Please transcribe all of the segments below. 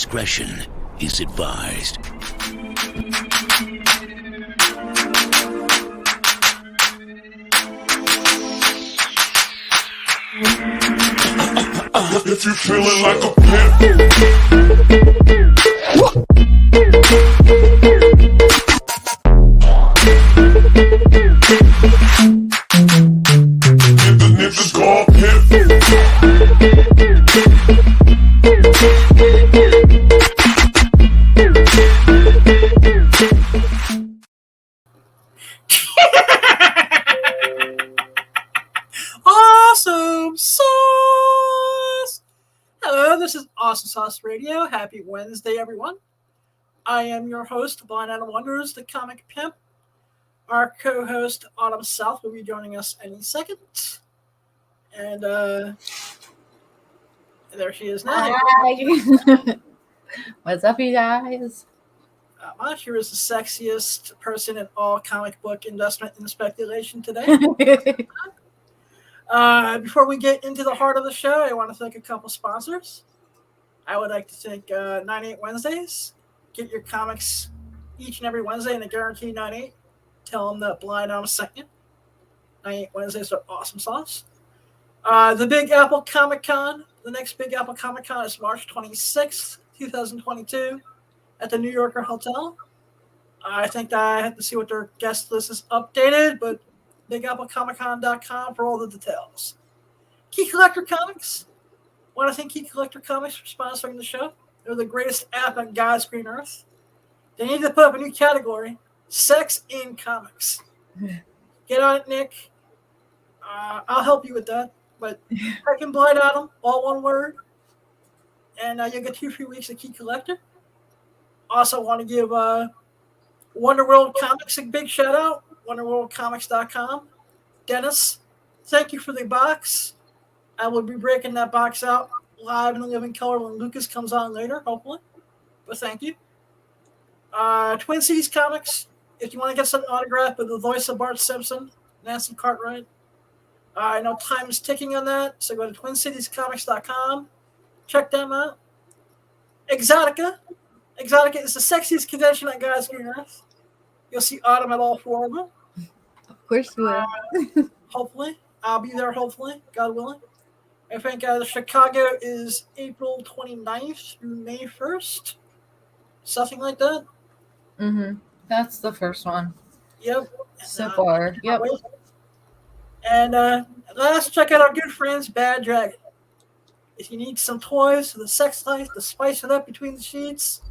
discretion is advised. If you feeling like a pimp, niggas gon' pimp. Awesome sauce! Hello, this is Awesome Sauce Radio. Happy Wednesday, everyone. I am your host, Blind Adam Wonders, the comic pimp. Our co-host, autumnsouth, will be joining us any second. And there she is now. Hi. What's up, you guys? Here is the sexiest person in all comic book investment and speculation today. Before we get into the heart of the show, I want to thank a couple sponsors. I would like to thank 98 Wednesdays. Get your comics each and every Wednesday in a guaranteed 98. Tell them that Blind Adam sent you. 98 Wednesdays are awesome sauce. The Big Apple Comic Con. The next Big Apple Comic Con is March 26th, 2022 at the New Yorker Hotel. I think that I have to see what their guest list is updated, but BigAppleComicCon.com for all the details. Key Collector Comics. Want to thank Key Collector Comics for sponsoring the show. They're the greatest app on God's green earth. They need to put up a new category: sex in comics. Get on it, Nick. I'll help you with that. But I can Blind Adam, all one word. And you'll get 2 free weeks of Key Collector. Also want to give Wonder World Comics a big shout out. WonderWorldComics.com. Dennis, thank you for the box. I will be breaking that box out live in the living color when Lucas comes on later, hopefully. But thank you. Twin Cities Comics, if you want to get some autograph with the voice of Bart Simpson, Nancy Cartwright. I know time is ticking on that, so go to TwinCitiesComics.com. Check them out. Exotica. Exotica is the sexiest convention on God's green earth. You'll see Autumn at all 4 of them. Of course you will. Hopefully. I'll be there, hopefully, God willing. I think Chicago is April 29th through May 1st. Something like that. Mm-hmm. That's the first one. Yep. So far. Yep. And last, check out our good friends, Bad Dragon. If you need some toys for the sex life to spice it up between the sheets,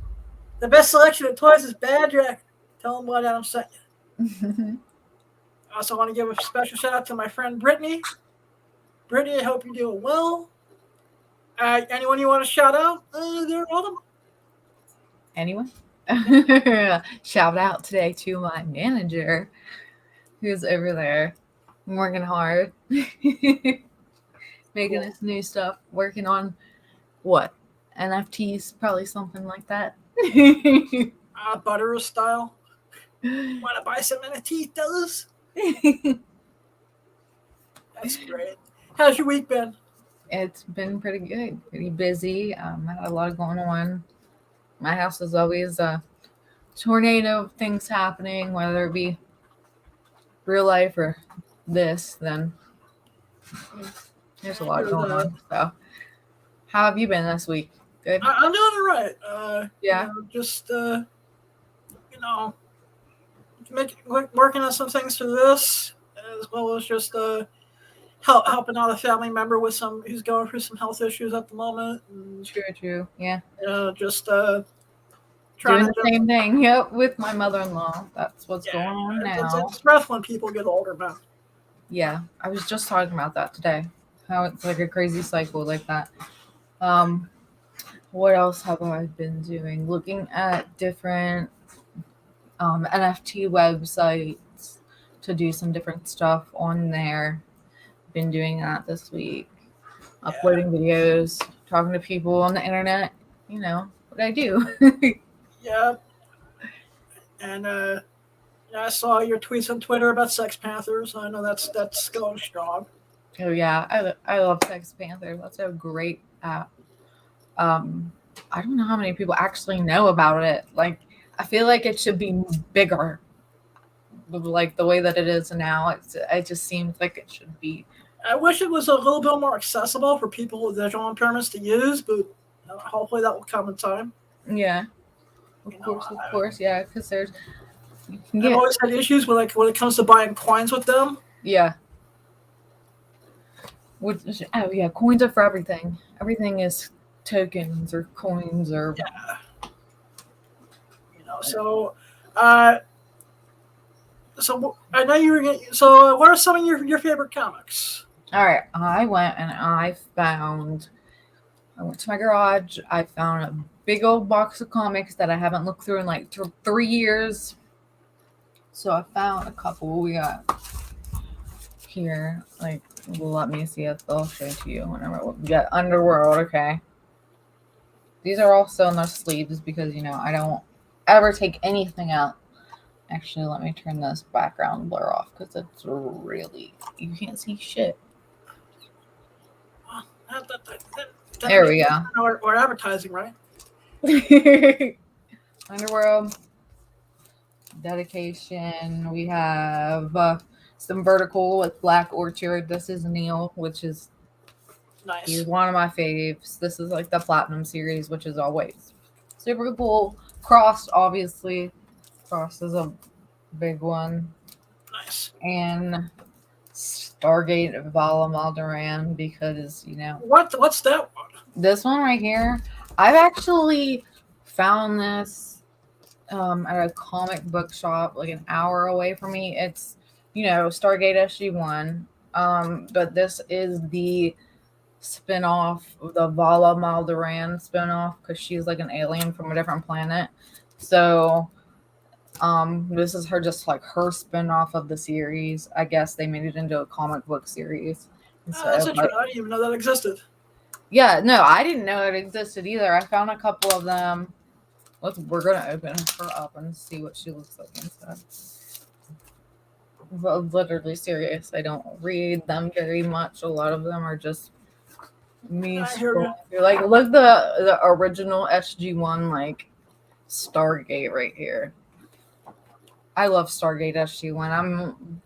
the best selection of toys is Bad Dragon. Tell them what Adam sent you. I also want to give a special shout out to my friend Brittany. Brittany, I hope you're doing well. Anyone you want to shout out there, Autumn? Anyone? Shout out today to my manager who's over there working hard, making us new stuff, working on what? NFTs, probably something like that. Butter style. Want to buy some NFTs, fellas? That's great. How's your week been? It's been pretty good, pretty busy. I had a lot going on. My house is always a tornado of things happening, whether it be real life or this, then there's a lot going on. So, how have you been this week? Good? I'm doing all right. Yeah. Just, working on some things for this, as well as just helping out a family member with who's going through some health issues at the moment. And, True. Yeah. Just doing the same thing. Yep, with my mother-in-law. That's what's going on now. It's rough when people get older, man. Yeah, I was just talking about that today. How it's like a crazy cycle like that. What else have I been doing? Looking at different NFT websites to do some different stuff on there. Been doing that this week. Uploading videos, talking to people on the internet. You know what I do. Yeah. And I saw your tweets on Twitter about Sex Panthers. I know that's going strong. Oh yeah, I love Sex Panther. That's a great app. I don't know how many people actually know about it. Like, I feel like it should be bigger. Like the way that it is now, it just seems like it should be. I wish it was a little bit more accessible for people with visual impairments to use, but hopefully that will come in time. Yeah, of course, yeah. Because there's you can get I've always had issues with when it comes to buying coins with them. yeah. Coins are for everything. Everything is tokens or coins or So, so I know you were. So, what are some of your favorite comics? All right, I went to my garage. I found a big old box of comics that I haven't looked through in like 3 years. So I found a couple. We got here, like, let me see if they'll show it to you whenever we got Underworld. Okay, these are also in their sleeves because I don't ever take anything out. Actually, let me turn this background blur off because it's really, you can't see shit. There we go. We're advertising, right? Underworld dedication. We have some vertical with Black Orchard. This is Neil, which is nice. He's one of my faves. This is like the Platinum series, which is always super cool. Crossed, obviously. Crossed is a big one. Nice. And Stargate Vala Maldoran because what's that one? This one right here. I've actually found this at a comic book shop like an hour away from me. It's Stargate SG-1. But this is the spinoff of the Vala Maldoran spinoff because she's like an alien from a different planet. So this is her spinoff of the series. I guess they made it into a comic book series. That's interesting. I didn't even know that existed. Yeah, no, I didn't know it existed either. I found a couple of them. We're gonna open her up and see what she looks like inside. Well, literally serious. I don't read them very much. A lot of them are just me scrolling through. Like, look the original SG-1 like Stargate right here. I love Stargate SG-1. I'm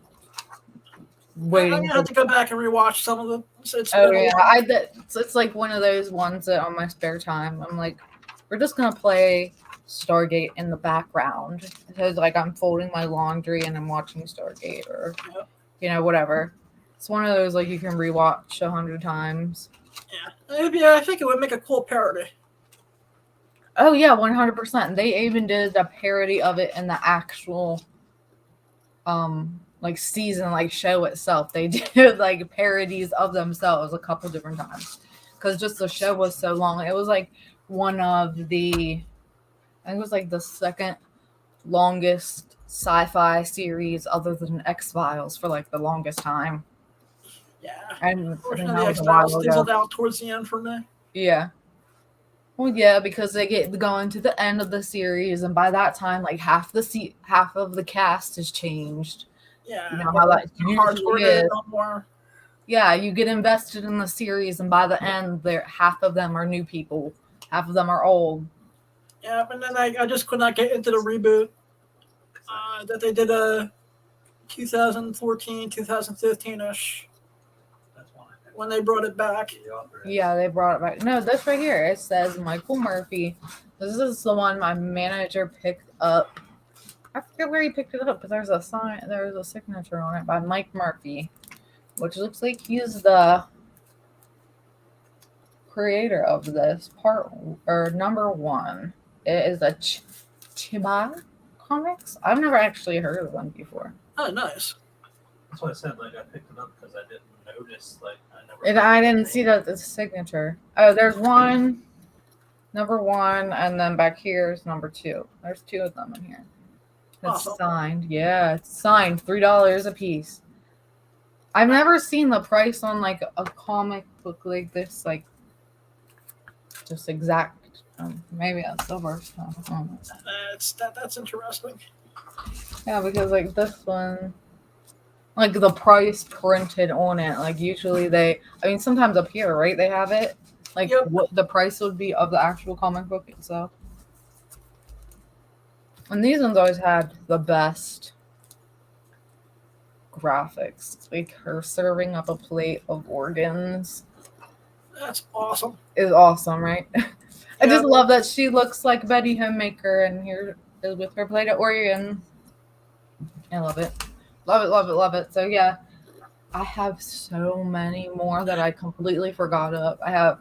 waiting. I'm gonna have to go back and rewatch some of them. It's like one of those ones that on my spare time I'm like, we're just gonna play Stargate in the background because like I'm folding my laundry and I'm watching Stargate or whatever. It's one of those like you can rewatch 100 times. Yeah, I think it would make a cool parody. Oh yeah, 100%. They even did a parody of it in the actual like season, like show itself. They did like parodies of themselves a couple different times because just the show was so long. It was like one of the, I think it was like the second longest sci-fi series other than X-Files for like the longest time. Yeah, and unfortunately, the X-Files fizzled out towards the end for me. Yeah. Well, yeah, because they get going to the end of the series, and by that time, like half of the cast has changed. Yeah, you know how that usually is. No more. Yeah, you get invested in the series, and by the end, half of them are new people, half of them are old. Yeah, but then I just could not get into the reboot that they did 2014, 2015-ish. When they brought it back. Yeah, they brought it back. No, this right here, it says Michael Murphy. This is the one my manager picked up. I forget where he picked it up, but there's a signature on it by Mike Murphy, which looks like he's the creator of this number one. It is a Chiba Comics. I've never actually heard of them before. Oh, nice. That's why I said I picked it up because I didn't notice I didn't see that it's a signature. Oh, there's one, number one, and then back here is number two. There's two of them in here. It's signed. Yeah, it's signed. $3 a piece. I've never seen the price on like a comic book like this, like just exact. Maybe that's the worst one. That's interesting. Yeah, because like this one. Like the price printed on it. Like usually sometimes up here, right? They have it. like Yep. what the price would be of the actual comic book itself. And these ones always had the best graphics. Like her serving up a plate of organs That's awesome. is awesome, right? I Yeah. just love that she looks like Betty Homemaker, and here is with her plate of organs. I love it. Love it, love it, love it. So yeah, I have so many more that I completely forgot of. I have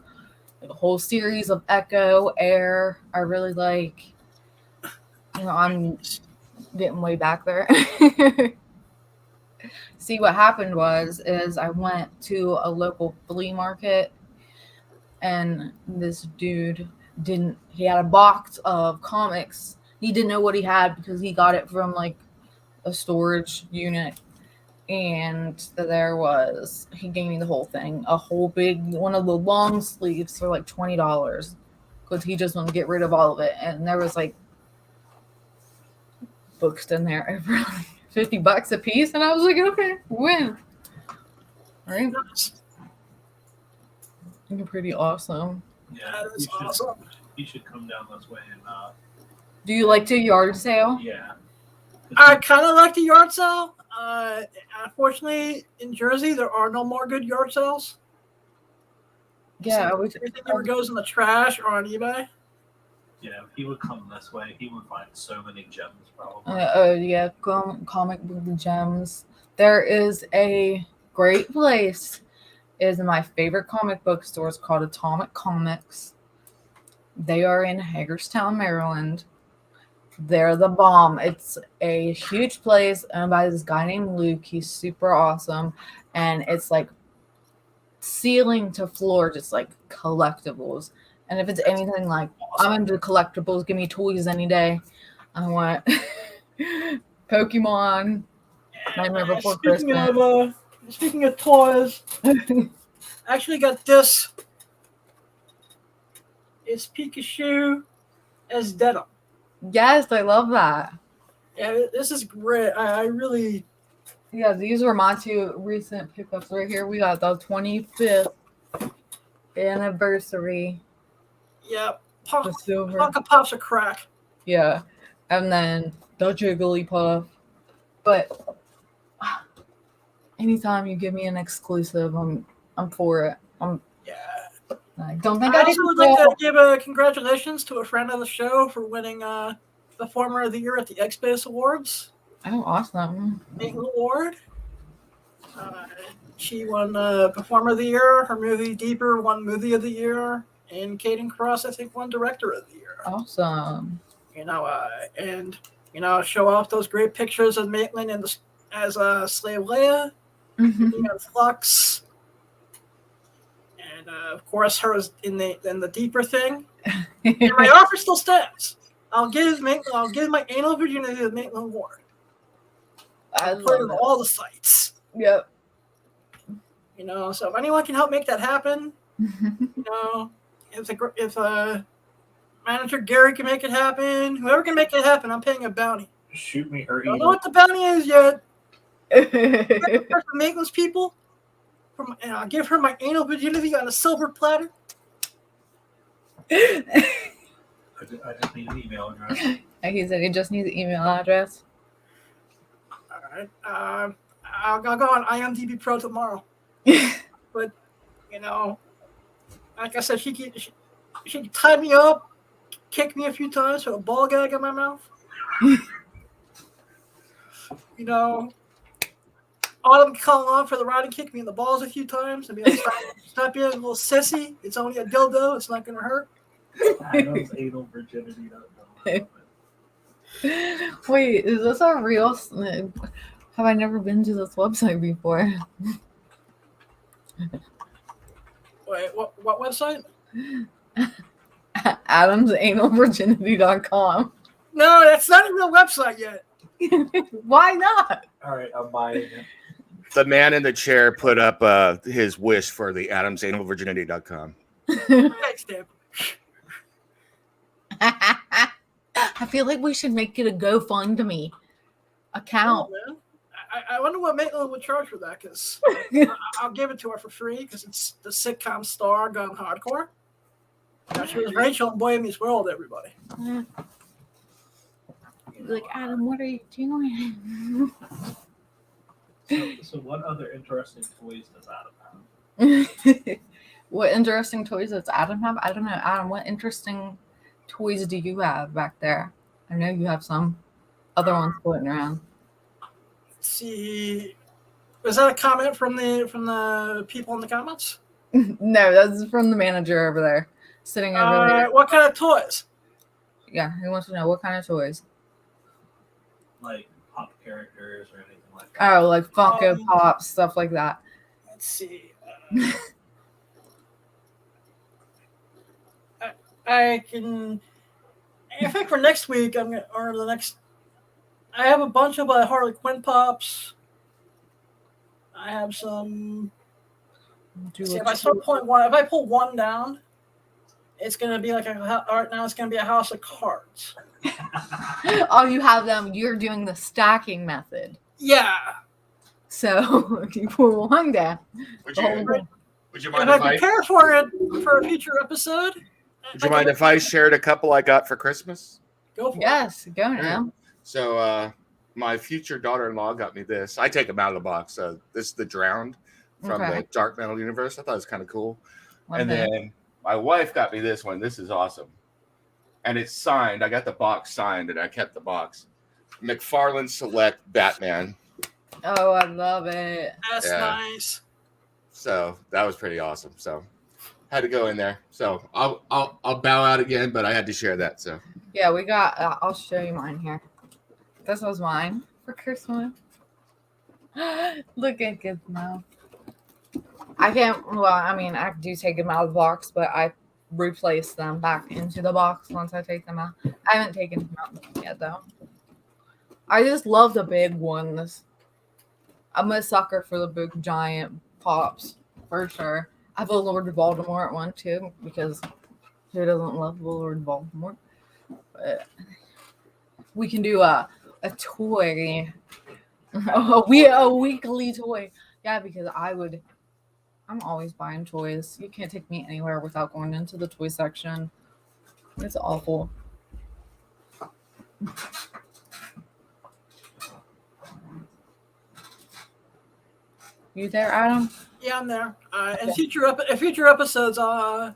like a whole series of Echo, Air. I really like. I'm getting way back there. See, what happened is I went to a local flea market, and this dude he had a box of comics. He didn't know what he had because he got it from like a storage unit. And he gave me the whole thing, a whole big one of the long sleeves for like $20 because he just wanted to get rid of all of it. And there was like books in there for like $50 a piece. And I was like, okay, win. Right? Pretty awesome. Yeah, That is awesome. You should come down this way and Do you like to yard sale? yeah. I kind of like the yard sale. Unfortunately, in Jersey, there are no more good yard sales. Yeah, So everything either goes in the trash or on eBay. Yeah, if he would come this way, he would find so many gems probably. Yeah, comic book gems. There is a great place. It is my favorite comic book store. It's called Atomic Comics. They are in Hagerstown, Maryland. They're the bomb. It's a huge place owned by this guy named Luke. He's super awesome. And it's like ceiling to floor, just like collectibles. And if it's anything like, I'm into collectibles, give me toys any day. I want Pokemon, Nightmare Before Christmas. Speaking of toys, I actually got this. It's Pikachu as Denim. Yes, I love that. Yeah, this is great. I really. Yeah, these were my two recent pickups right here. We got the 25th anniversary. Yeah, The silver. Ponka Pop's a crack. Yeah, and then the Jigglypuff. But anytime you give me an exclusive, I'm for it. I don't think I I also did. would like to give a congratulations to a friend of the show for winning Performer of the Year at the X-Base Awards. Oh, awesome. Maitland Award. She won Performer of the Year. Her movie Deeper won Movie of the Year. And Caden Cross, I think, won Director of the Year. Awesome. Show off those great pictures of Maitland as Slave Leia, Flux, and of course hers in the Deeper thing. And my offer still stands. I'll give my anal virginity to Maitland Ward. I'll put it on all the sites. Yep. So if anyone can help make that happen, if manager Gary can make it happen, whoever can make it happen, I'm paying a bounty. Shoot me her I don't know what the bounty is yet. For Maitland's people, and I'll give her my anal virginity on a silver platter. I just need an email address. He said he just needs an email address. All right. I'll go on IMDb Pro tomorrow. But, like I said, she tied me up, kicked me a few times with a ball gag in my mouth. Autumn call on for the ride and kick me in the balls a few times and be like, stop being a little sissy. It's only a dildo. It's not going to hurt. Adam's anal virginity. Wait, is this a real? Have I never been to this website before? Wait, what website? autumnsanalvirginity.com. No, that's not a real website yet. Why not? All right, I'm buying it. The man in the chair put up his wish for the autumnsanalvirginity.com. Thanks, Dave. I feel like we should make it a GoFundMe account. Oh, man. I wonder what Maitland would charge for that, because I'll give it to her for free because it's the sitcom star gone hardcore. She was Rachel in Boy Meets World, everybody. Like, Adam, what are you doing? So what other interesting toys does Adam have? What interesting toys does Adam have? I don't know. Adam, what interesting toys do you have back there? I know you have some other ones floating around. Let's see. Was that a comment from the people in the comments? No, that's from the manager over there, sitting over there. What kind of toys? Yeah, he wants to know what kind of toys. Like pop characters or anything like that? Oh, like Funko Pops, stuff like that. Let's see. I can. In fact, for next week, I have a bunch of Harley Quinn pops. I have some. See, if I start pulling one, if I pull one down, it's gonna be like right now. It's gonna be a house of cards. Oh, you have them. You're doing the stacking method. Yeah. So if you pull one down, Would you If mind I if I prepare for it for a future episode, would you mind if I shared a couple I got for Christmas? go for it. yes, go now. So my future daughter-in-law got me this. I take them out of the box. This is the Drowned from Okay. the Dark Metal universe. I thought it was kind of cool. Love And that. then my wife got me this one. This is awesome. And it's signed. I got the box signed and I kept the box. McFarlane Select Batman. Oh, I love it. That's Yeah. nice. So that was pretty awesome. So had to go in there. So I'll bow out again, but I had to share that. So Yeah, we got. I'll show you mine here. This was mine for Christmas. Look at Gizmo. I can't. Well, I mean, I do take them out of the box, but I replace them back into the box once I take them out. I haven't taken them out yet, though. I just love the big ones. I'm a sucker for the big giant pops for sure. I have a Lord Voldemort one too because who doesn't love Lord Voldemort? But we can do a toy, a weekly toy. Yeah, because I'm always buying toys. You can't take me anywhere without going into the toy section. It's awful. You there, Adam? Yeah, I'm there. In future episodes, I'll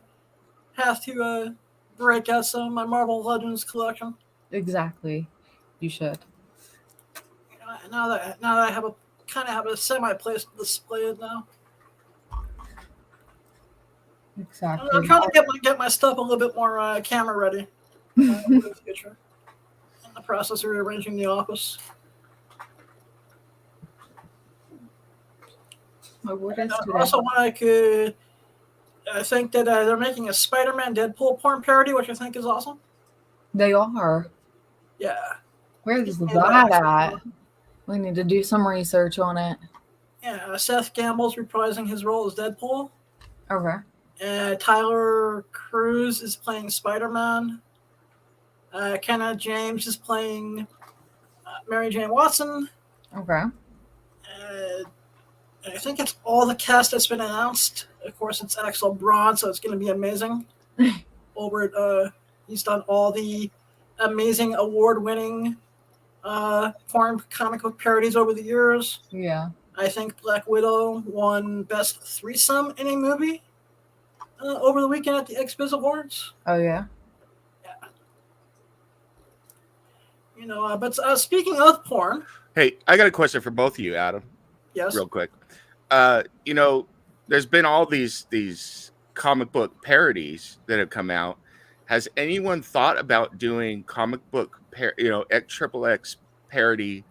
have to break out some of my Marvel Legends collection. Exactly. You should. Now that I have a semi place to display it now. Exactly. I'm trying to get my stuff a little bit more camera ready for the future. In the process of rearranging the office. What is today? Also, I think that they're making a Spider-Man Deadpool porn parody, which I think is awesome. They are. Yeah. Where's that at? We need to do some research on it. Yeah, Seth Gamble's reprising his role as Deadpool. Okay. Tyler Cruz is playing Spider-Man. Kenna James is playing Mary Jane Watson. Okay. I think it's all the cast that's been announced. Of course, it's Axel Braun, so it's going to be amazing. Over at, he's done all the amazing award-winning foreign comic book parodies over the years. Yeah. I think Black Widow won Best Threesome in a Movie over the weekend at the XBiz Awards. Oh, yeah? Yeah. But speaking of porn. hey, I got a question for both of you, Adam. Yes. Real quick. There's been all these comic book parodies that have come out. Has anyone thought about doing comic book XXX parody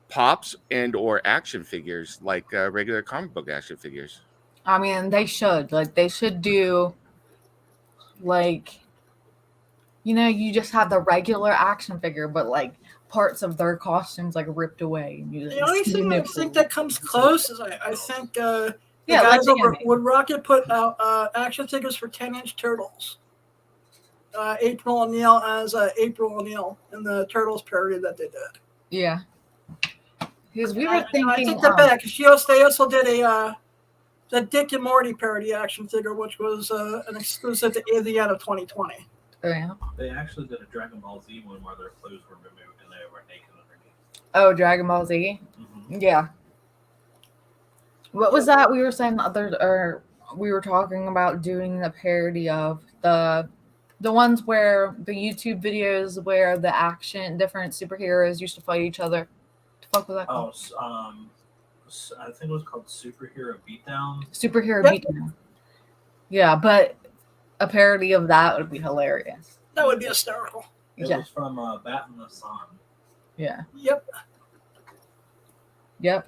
pops and or action figures like regular comic book action figures? I mean, they should. Like, they should do, like, you just have the regular action figure, but, like, parts of their costumes, like, ripped away. The only thing I think that comes close is I think the Yeah, guys like over Andy. at Wood Rocket put out action figures for 10-inch Turtles. April O'Neil as April O'Neil in the Turtles parody that they did. Yeah. Because we were I thinking. take that back. She also did the Dick and Morty parody action figure, which was an exclusive to the end of 2020. Oh, yeah. They actually did a Dragon Ball Z one where their clothes were removed and they were naked underneath. Oh, Dragon Ball Z? Mm-hmm. Yeah. What was that we were saying we were talking about doing the parody of the ones where the YouTube videos where the different superheroes used to fight each other. The fuck was that called? I think it was called Superhero Beatdown. Superhero Yep. Beatdown. Yeah, but a parody of that would be hilarious. That would be hysterical. It Yeah. was from Bat in the Sun. Yeah. Yep.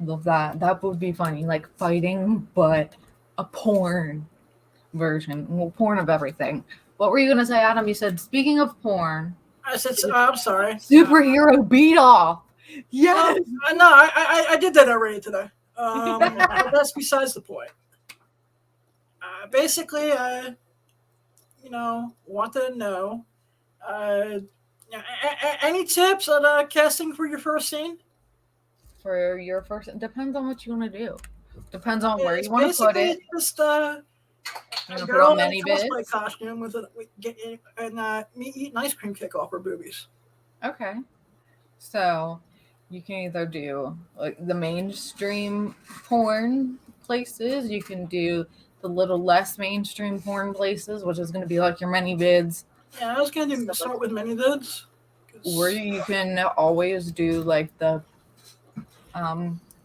Love that. That would be funny. Like fighting, but a porn version. Well, porn of everything. What were you going to say, Adam? You said, speaking of porn, I said, I'm sorry. superhero beat off. Yes. No, I did that already today. But that's besides the point. Basically, wanted to know, any tips on casting for your first scene? For your first, it depends on what you want to do. Depends on where It's you want to put basically it. just You a want to put girl on in many a cosplay bits? costume with me eat an ice cream cake off her boobies. Okay. So you can either do like the mainstream porn places, you can do the little less mainstream porn places, which is going to be like your many vids, Yeah, I was gonna start with many vids. or you can always do like the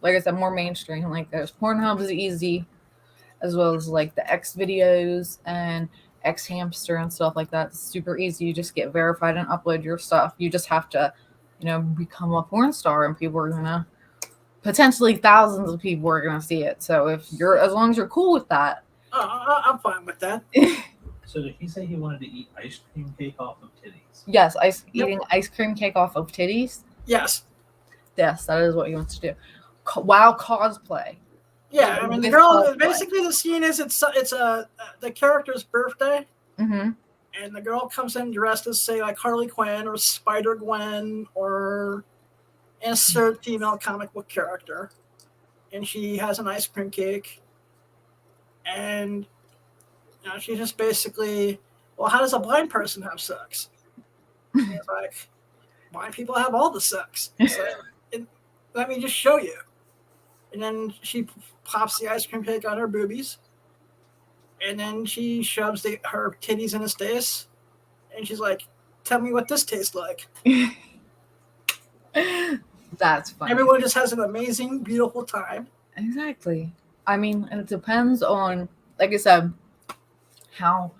like I said, more mainstream. Like there's Pornhub is easy, as well as like the X videos and X Hamster and stuff like that. It's super easy. You just get verified and upload your stuff. You just have to, become a porn star, and people are gonna potentially thousands of people are gonna see it. So as long as you're cool with that, I'm fine with that. So did he say he wanted to eat ice cream cake off of titties? yes, eating ice cream cake off of titties. Yes. Yes, that is what he wants to do. While cosplay. Yeah, I mean, the With girl. cosplay. Basically, the scene is it's the character's birthday, Mm-hmm. and the girl comes in dressed as, say, like Harley Quinn or Spider Gwen or insert female comic book character, and she has an ice cream cake, and she's just basically, well, how does a blind person have sex? And it's like, blind people have all the sex. So, let me just show you. And then she pops the ice cream cake on her boobies. And then she shoves her titties in his face. And she's like, tell me what this tastes like. That's funny. Everyone just has an amazing, beautiful time. Exactly. I mean, it depends on, like I said, how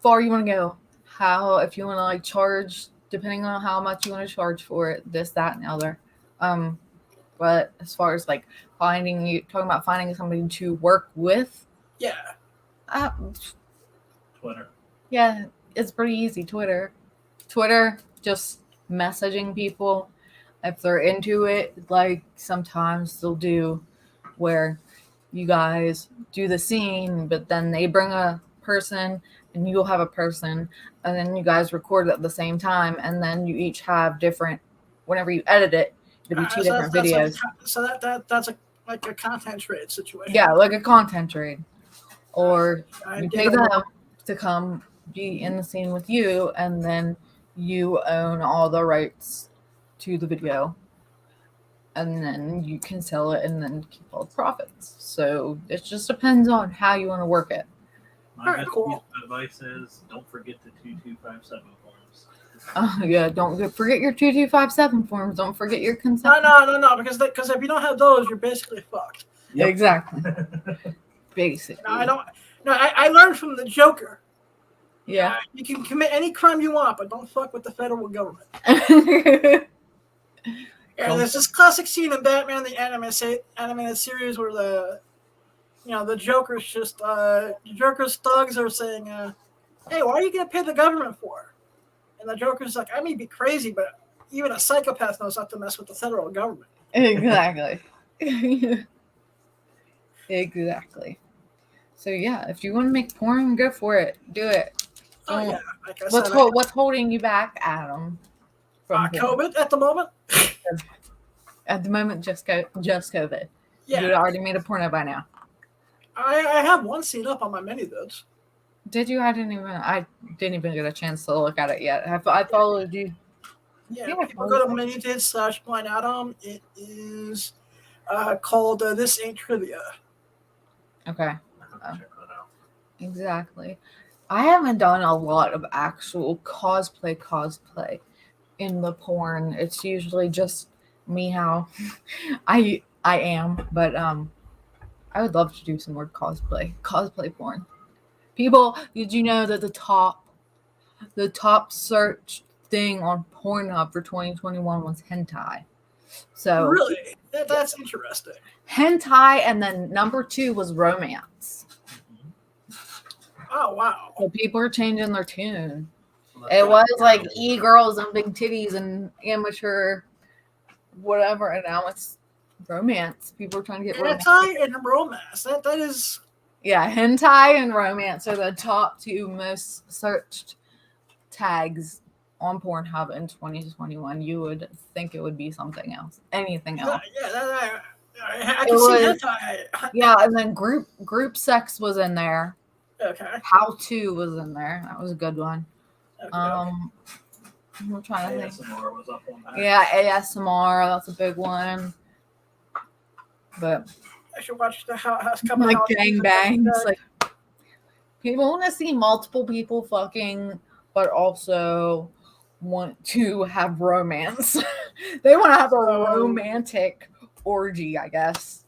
far you want to go. If you want to like charge, depending on how much you want to charge for it, this, that, and the other. But as far as like talking about finding somebody to work with, Yeah. Twitter. Yeah, it's pretty easy. Twitter, just messaging people if they're into it. Like sometimes they'll do where you guys do the scene, but then they bring a person and you'll have a person, and then you guys record at the same time, and then you each have different. Whenever you edit it, it'll be two different videos. That's like a content trade situation. Yeah, like a content trade. Or I you get pay it. them to come be in the scene with you, and then you own all the rights to the video. And then you can sell it and then keep all the profits. So it just depends on how you want to work it. My Alright, best cool. piece of advice is don't forget the 2257 forms. Yeah, don't forget your 2257 forms. Don't forget your consent. No, because if you don't have those, you're basically fucked. Yep. Exactly. Basically. I learned from the Joker. Yeah. You can commit any crime you want, but don't fuck with the federal government. Yeah, there's this classic scene in Batman the animated series where the Joker's just the Joker's thugs are saying, "Hey, why are you gonna pay the government for?" And the Joker's like, "I may be crazy, but even a psychopath knows not to mess with the federal government." Exactly. Exactly. So yeah, if you want to make porn, go for it. Do it. Oh Don't- yeah, like I said, What's holding you back, Adam? From porn? COVID at the moment. At the moment, just COVID. Yeah. You already made a porno by now. I have one scene up on my mini vids. Did you? I didn't even get a chance to look at it yet. I followed you. Yeah, Yeah, people go to minivids/Blind Adam. It is called This Ain't Trivia. Okay. I have to check that out. Exactly. I haven't done a lot of actual cosplay in the porn. It's usually just me how I am, but I would love to do some more cosplay porn. People, did you know that the top search thing on Pornhub for 2021 was hentai? So Really? That's interesting. hentai, and then number 2 was romance. Oh, wow. So people are changing their tune. So that's It was like girls. e-girls and big titties and amateur whatever, and now it's romance. People are trying to get romance. Hentai and romance. That is. Yeah, hentai and romance are the top 2 most searched tags on Pornhub in 2021. You would think it would be something else, anything else. Yeah, I It can see was- hentai. Yeah, and then group sex was in there. Okay. How to was in there. That was a good one. Okay. I'm trying to think. ASMR was up on that. Yeah, ASMR, that's a big one. But I should watch the house couple like houses. gangbangs, like people want to see multiple people fucking, but also want to have romance. They want to have a romantic orgy, I guess.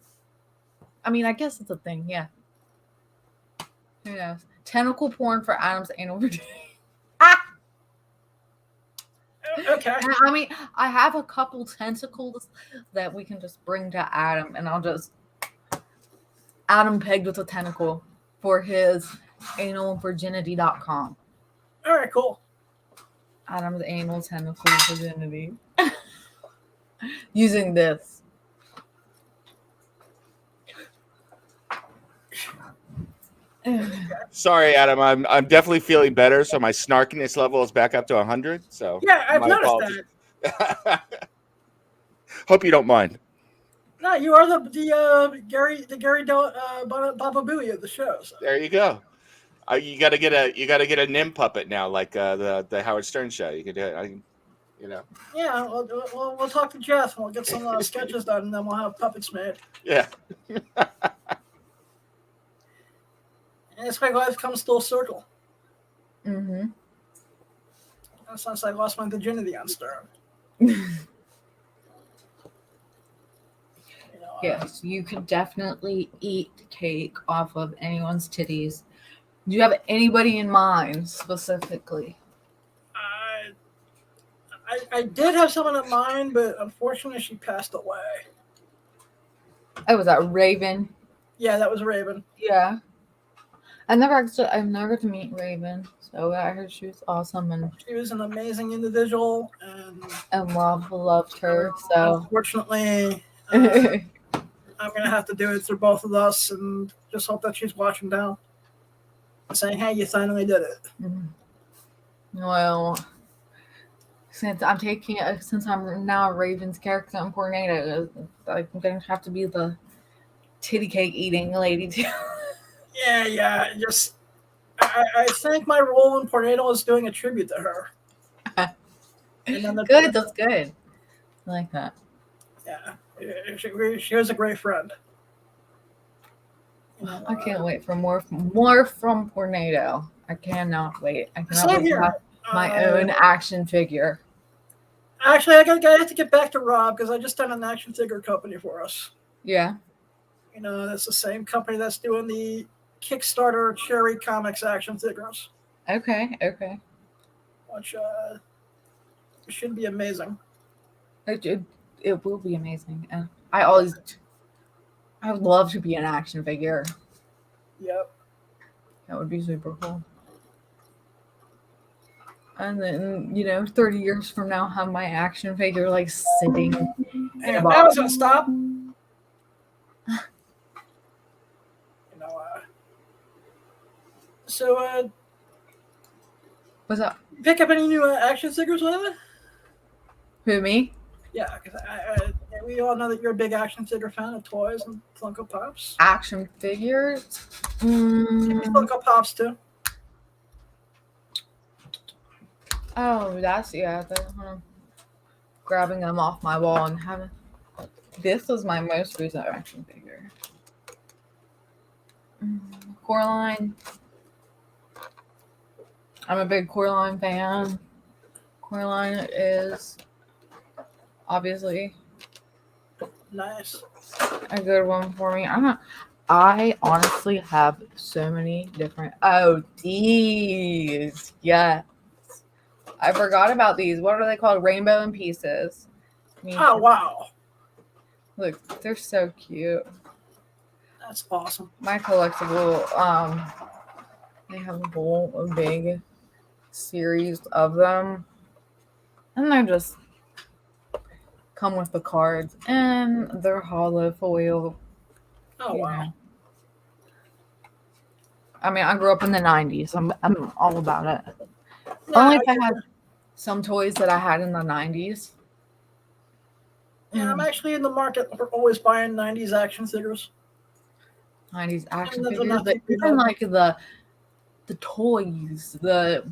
I mean, I guess it's a thing, yeah. Who knows? Tentacle porn for Adam's anal virginity. Okay. I mean, I have a couple tentacles that we can just bring to Adam, and I'll just Adam pegged with a tentacle for his analvirginity.com. All right, cool. Adam's anal tentacle virginity. Using this. Sorry, Adam. I'm definitely feeling better, so my snarkiness level is back up to 100. So Yeah, I've my noticed apologies. that. Hope you don't mind. No, you are the Gary Baba Booey of the show. So. There you go. You got to get a Nim puppet now, like the Howard Stern show. You could do it. Yeah, we'll talk to Jeff and we'll get some sketches done, and then we'll have puppets made. Yeah. And it's like life comes full circle. Mm-hmm. Since I lost my virginity on Stern. Yes, you could definitely eat cake off of anyone's titties. Do you have anybody in mind specifically? I did have someone in mind, but unfortunately she passed away. Oh, was that Raven? Yeah, that was Raven. Yeah. I've never got to meet Raven, so I heard she was awesome and She was an amazing individual, and loved her. So unfortunately, I'm gonna have to do it through both of us, and just hope that she's watching down, and saying, "Hey, you finally did it." Well, since I'm now Raven's character in Tornado, I'm gonna have to be the titty cake eating lady too. Yeah. Just, I think my role in Tornado is doing a tribute to her. And then Good, that's good. I like that. Yeah, she was a great friend. I can't wait for more from Tornado. I cannot wait. I cannot Same wait to here. have my own action figure. Actually, I have to get back to Rob because I just done an action figure company for us. Yeah. That's the same company that's doing the Kickstarter Cherry Comics action figures, Okay. which should be amazing. It will be amazing. And I would love to be an action figure. Yep. That would be super cool. And then, 30 years from now, have my action figure like sitting in a And I box. was gonna stop. So, What's up? pick up any new action figures lately? Who, me? Yeah, because we all know that you're a big action figure fan of toys and Funko Pops. Action figures. Funko Pops too. Oh, that's grabbing them off my wall and having. This was my most recent action figure. Coraline. I'm a big Coraline fan. Coraline is obviously Nice. a good one for me. I honestly have so many different. Oh, these. Yes. I forgot about these. What are they called? Rainbow in Pieces. Oh, wow. Look, they're so cute. That's awesome. My collectible, they have a big series of them. And they're just come with the cards and they're hollow foil. Oh, wow. Know. I mean, I grew up in the 90s. I'm all about it. Yeah, Only if I had some toys that I had in the 90s. Yeah, I'm actually in the market for always buying 90s action figures. 90s action And figures, but even like the toys, they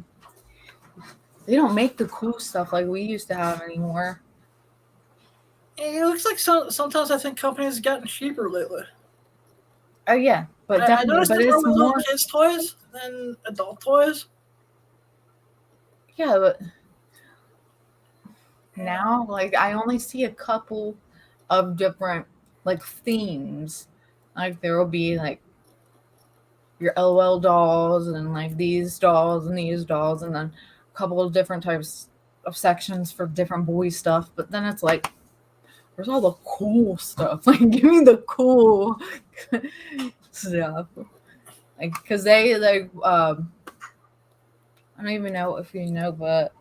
don't make the cool stuff like we used to have anymore. It looks like sometimes I think companies have gotten cheaper lately. Oh yeah, but I definitely, noticed but there's it's more more little kids' toys than adult toys. yeah, but now like I only see a couple of different like themes. Like there will be like your LOL dolls and like these dolls and these dolls, and then a couple of different types of sections for different boy stuff. But then it's like, where's all the cool stuff? Like, give me the cool stuff. Like, cause they I don't even know if you know, but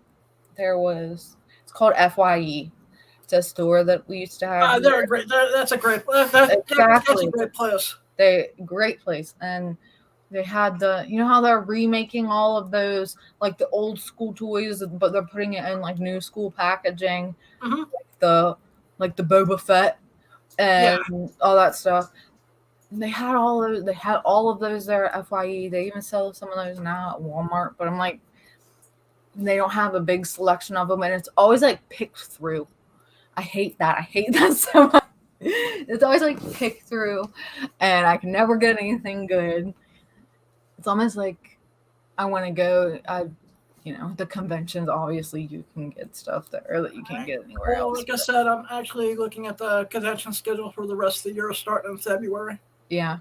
it's called FYE. It's a store that we used to have. They're great. That's a great. Exactly. That's a great place. Great place. And they had you know how they're remaking all of those, like the old school toys, but they're putting it in like new school packaging, like the Boba Fett and all that stuff. And they had all of those there at FYE. They even sell some of those now at Walmart, but I'm like, they don't have a big selection of them, and it's always like picked through. I hate that so much. It's always like pick through, and I can never get anything good. It's almost like I want to go. The conventions. Obviously, you can get stuff there that you can't get anywhere else. Like I said, I'm actually looking at the convention schedule for the rest of the year, starting in February. Yeah,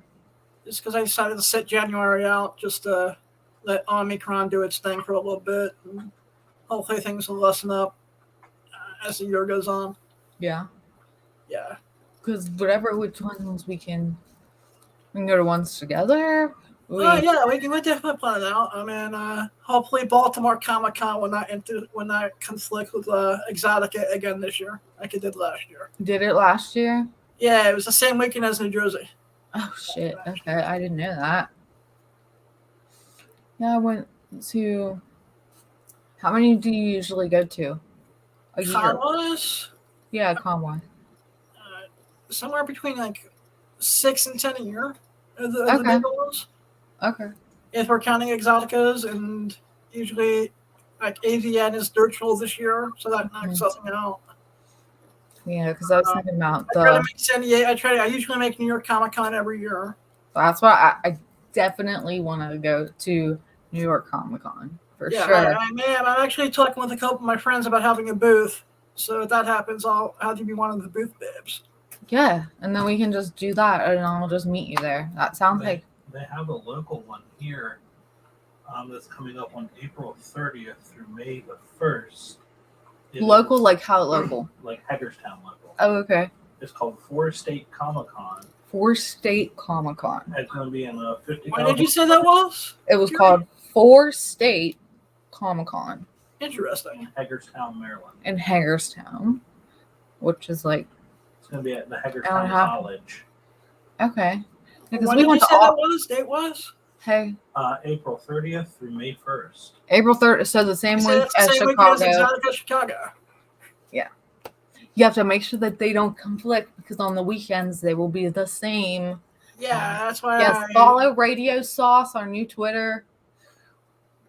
just because I decided to sit January out, just to let Omicron do its thing for a little bit, and hopefully things will lessen up as the year goes on. Yeah. Because which ones we can go to ones together. We can definitely plan it out. I mean, hopefully Baltimore Comic-Con will not conflict with Exotica again this year, like it did last year. Did it last year? Yeah, it was the same weekend as New Jersey. Oh shit! Okay, I didn't know that. Yeah, I went to. How many do you usually go to? A year? Con-wise? Yeah, con-wise. Somewhere between like 6 and 10 a year. The bigger ones. Okay. If we're counting Exoticas, and usually like AVN is virtual this year, so that knocks something out. Yeah, because I was thinking about I usually make New York Comic Con every year. That's why I definitely want to go to New York Comic Con for sure. I'm actually talking with a couple of my friends about having a booth. So if that happens, I'll have you be one of the booth babes. Yeah, and then we can just do that, and I'll just meet you there. That sounds like they have a local one here that's coming up on April 30th through May the 1st. Local, like how local? Like Hagerstown local. Oh, okay. It's called Four State Comic Con. Four State Comic Con. It's going to be in a 50. What did you say that was? It was called Four State Comic Con. Interesting. Hagerstown, Maryland. In Hagerstown, which is like. It's going to be at the Hagerstown College. Okay. Because when did you say that was? Date was? Hey. April 30th through May 1st. April 3rd. So the same week as Chicago. Chicago. Yeah. You have to make sure that they don't conflict because on the weekends they will be the same. Yeah, that's why. Yes, follow Radio Sauce, our new Twitter,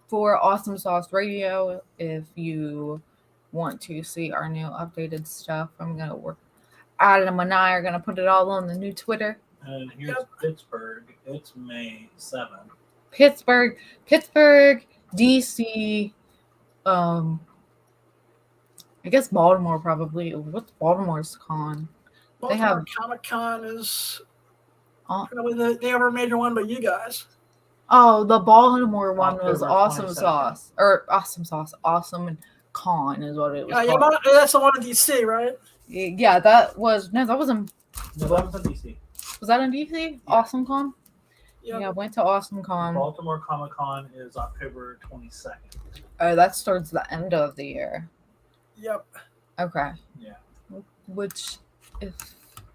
for Awesome Sauce Radio if you want to see our new updated stuff. I'm gonna work. Adam and I are gonna put it all on the new Twitter. And here's Pittsburgh. It's May 7th. Pittsburgh, DC. I guess Baltimore probably. What's Baltimore's con? Baltimore Comic Con is probably the other major one, but you guys. Oh, the Baltimore one was October Awesome 22nd. Sauce. Or Awesome Sauce. Awesome Con is what it was Yeah, called. that's the one in DC, right? Yeah, that was in No, that was in DC. Was that in DC? Yeah. Awesome Con? Yep. Yeah, I went to Awesome Con. Baltimore Comic Con is October 22nd. Oh, that's towards the end of the year. Yep. Okay. Yeah. Which, if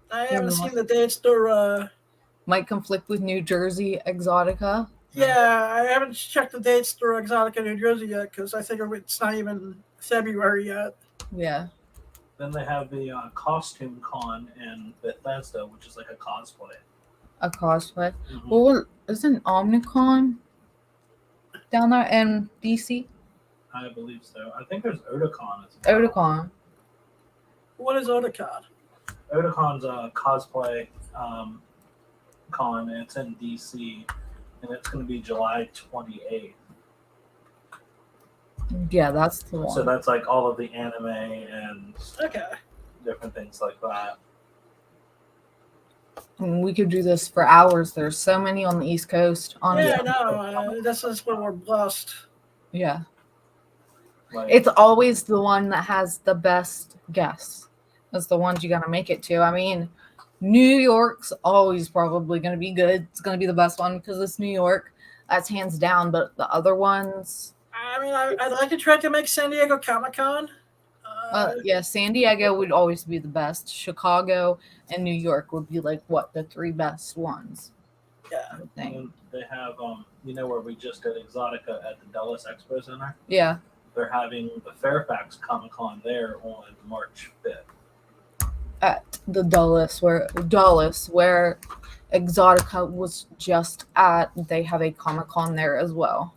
I haven't seen the dates. They're might conflict with New Jersey Exotica. yeah, I haven't checked the dates for Exotica New Jersey yet because I think it's not even February yet. Yeah. Then they have the Costume Con in Bethesda, which is like a cosplay. A cosplay. Mhm. Well, isn't Omnicon down there in DC? I believe so. I think there's Otakon as well. Otakon. What is Otakon? Otakon's a cosplay con. It's in DC, and it's going to be July 28th. Yeah, that's the one. So that's like all of the anime and Okay. different things like that. We could do this for hours. There's so many on the East Coast. Yeah, I know. This is where we're blessed. Yeah. Like, It's always the one that has the best guests. That's the ones you gotta make it to. I mean, New York's always probably gonna be good. It's gonna be the best one because it's New York. That's hands down. But the other ones, I mean, I'd like to try to make San Diego Comic Con. yeah, San Diego would always be the best. Chicago and New York would be like the three best ones. Yeah. I would think. and they have, where we just did Exotica at the Dulles Expo Center? Yeah. They're having the Fairfax Comic Con there on March 5th. At the Dulles where Exotica was just at. They have a Comic-Con there as well.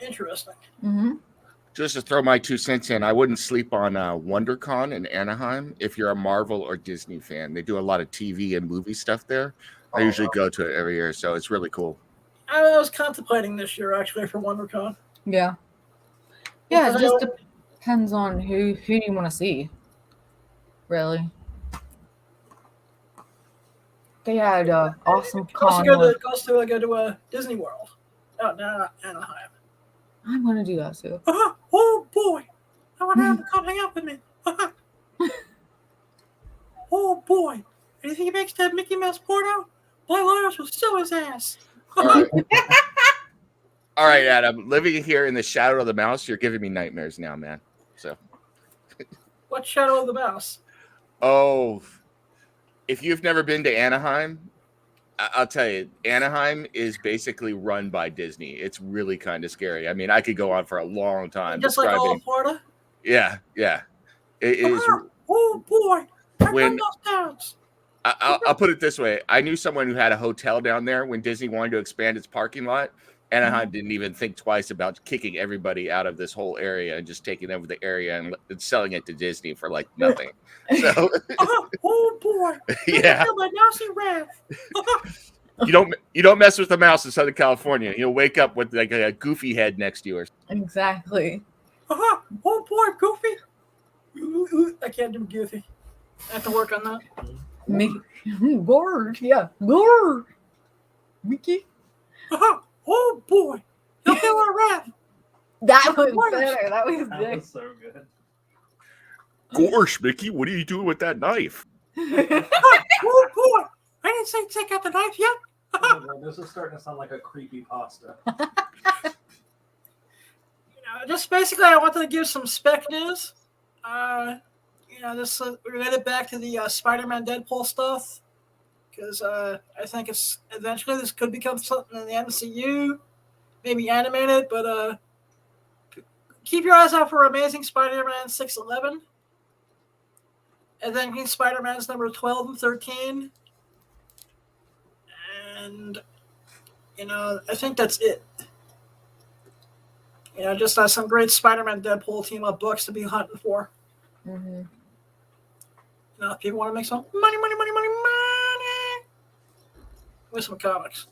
Interesting. Mm-hmm. Just to throw my 2 cents in, I wouldn't sleep on WonderCon in Anaheim if you're a Marvel or Disney fan. They do a lot of TV and movie stuff there. I usually go to it every year, so it's really cool. I was contemplating this year actually for WonderCon. Yeah. Yeah, Because it just depends on who you want to see. Really. They had awesome con. Go to Disney World. Oh, no, not Anaheim. I'm gonna do that too. Oh boy, I want to have him come hang out with me. Oh boy, anything he makes that Mickey Mouse porno, Black Lives will steal his ass. All right. All right, Adam. Living here in the shadow of the mouse, you're giving me nightmares now, man. So, What Shadow of the Mouse? oh, if you've never been to Anaheim, I'll tell you, Anaheim is basically run by Disney. It's really kind of scary. I mean, I could go on for a long time Just like all describing. of Florida. Yeah. It is. Oh boy, I When- know those towns. I'll put it this way. I knew someone who had a hotel down there when Disney wanted to expand its parking lot. Anaheim didn't even think twice about kicking everybody out of this whole area and just taking over the area and selling it to Disney for like nothing. So, Oh boy, yeah, my mousy rat. you don't mess with the mouse in Southern California. You'll wake up with like a goofy head next to you. Or Exactly. Oh boy, Goofy. I can't do Goofy. I have to work on that. Mickey. Gorge. Yeah. Gorge. Mickey. Oh boy, you'll feel a rat. That was Gorge. better. That was That good. was so good. gosh, Mickey, what are you doing with that knife? Oh boy, I didn't say take out the knife yet. Oh my God, this is starting to sound like a creepy pasta. Just basically, I wanted to give some spec news. This related back to the Spider-Man Deadpool stuff, because I think it's eventually this could become something in the MCU, maybe animated. But keep your eyes out for Amazing Spider-Man 611. And then New Spider-Man's number 12 and 13. And, I think that's it. Just some great Spider-Man Deadpool team-up books to be hunting for. Mm-hmm. If people want to make some money with some comics.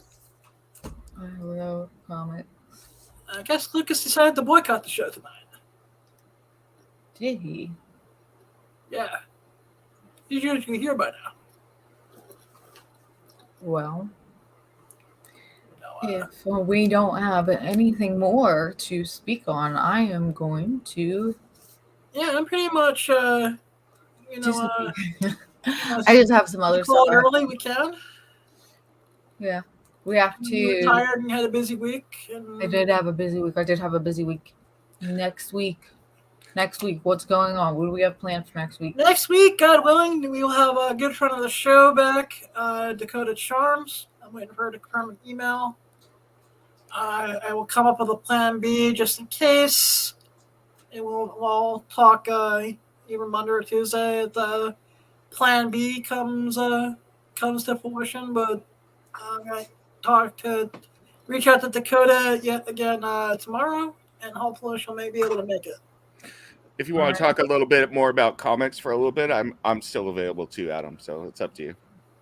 I love comics. I guess Lucas decided to boycott the show tonight. Did he? Yeah. He's usually here by now. Well, if we don't have anything more to speak on, I am going to. Yeah, I'm pretty much, disappear. I just have some other stuff. Call it early, we can. Yeah, we have to. You were tired and had a busy week. I did have a busy week. Next week, what's going on? What do we have planned for next week? Next week, God willing, we will have a good friend of the show back, Dakota Charms. I'm waiting for her to confirm an email. I will come up with a plan B just in case. And we'll talk either Monday or Tuesday if the plan B comes to fruition. But I'm going to reach out to Dakota yet again tomorrow, and hopefully she'll maybe be able to make it. If you want to talk a little bit more about comics for a little bit, I'm still available too, Adam. So it's up to you.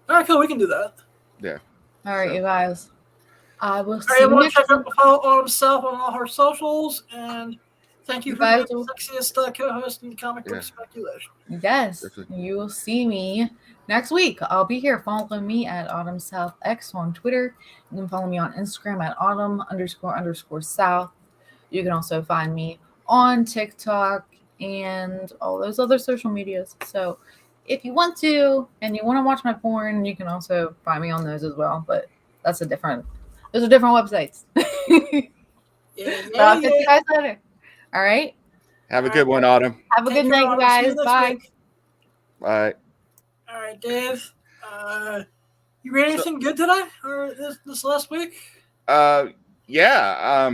All right, cool. We can do that. Yeah. All right, you guys. I will see you next check out follow autumnsouth on all her socials, and thank you for being the sexiest co-host in comic book speculation. Yes, you will see me next week. I'll be here. Follow me at autumnsouthx on Twitter. You can follow me on Instagram at autumn__south. You can also find me on TikTok and all those other social medias. So if you want to and you want to watch my porn, you can also find me on those as well. But those are different websites. I'll get you guys later. All right. Have a good one, Autumn. Have a good night, guys. Bye. Bye. All right, Dave. You read anything good today or this last week? Yeah.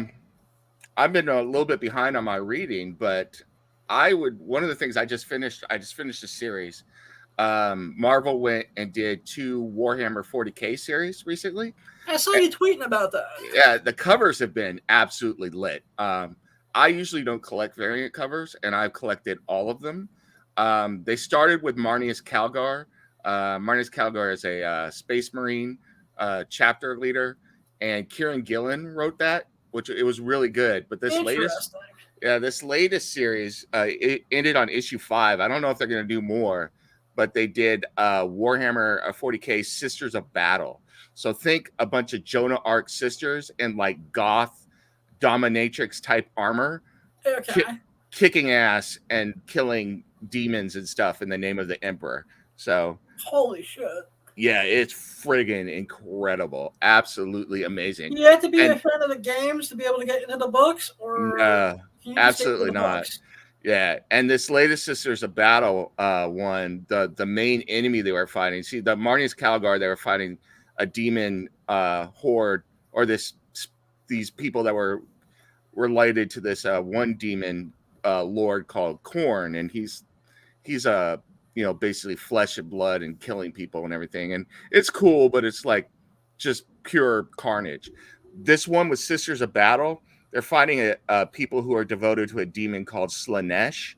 I've been a little bit behind on my reading, but one of the things I just finished a series. Marvel went and did 2 Warhammer 40K series recently. I saw you tweeting about that. Yeah, the covers have been absolutely lit. I usually don't collect variant covers, and I've collected all of them. They started with Marnius Calgar. Marnius Calgar is a Space Marine chapter leader, and Kieran Gillen wrote that, which it was really good. But this latest series, it ended on issue 5. I don't know if they're going to do more, but they did Warhammer 40K Sisters of Battle. So think a bunch of Jonah Arc sisters in like goth dominatrix type armor, kicking ass and killing demons and stuff in the name of the Emperor. So holy shit. Yeah, it's friggin' incredible. Absolutely amazing. You have to be a fan of the games to be able to get into the books, or absolutely not. Books? Yeah, and this latest Sisters of Battle one, the main enemy they were fighting. See, the Marnius Calgar, they were fighting a demon horde, or these people that were related to this one demon lord called Korn, and he's basically flesh and blood and killing people and everything, and it's cool, but it's like just pure carnage. This one with Sisters of Battle, they're fighting people who are devoted to a demon called Slanesh,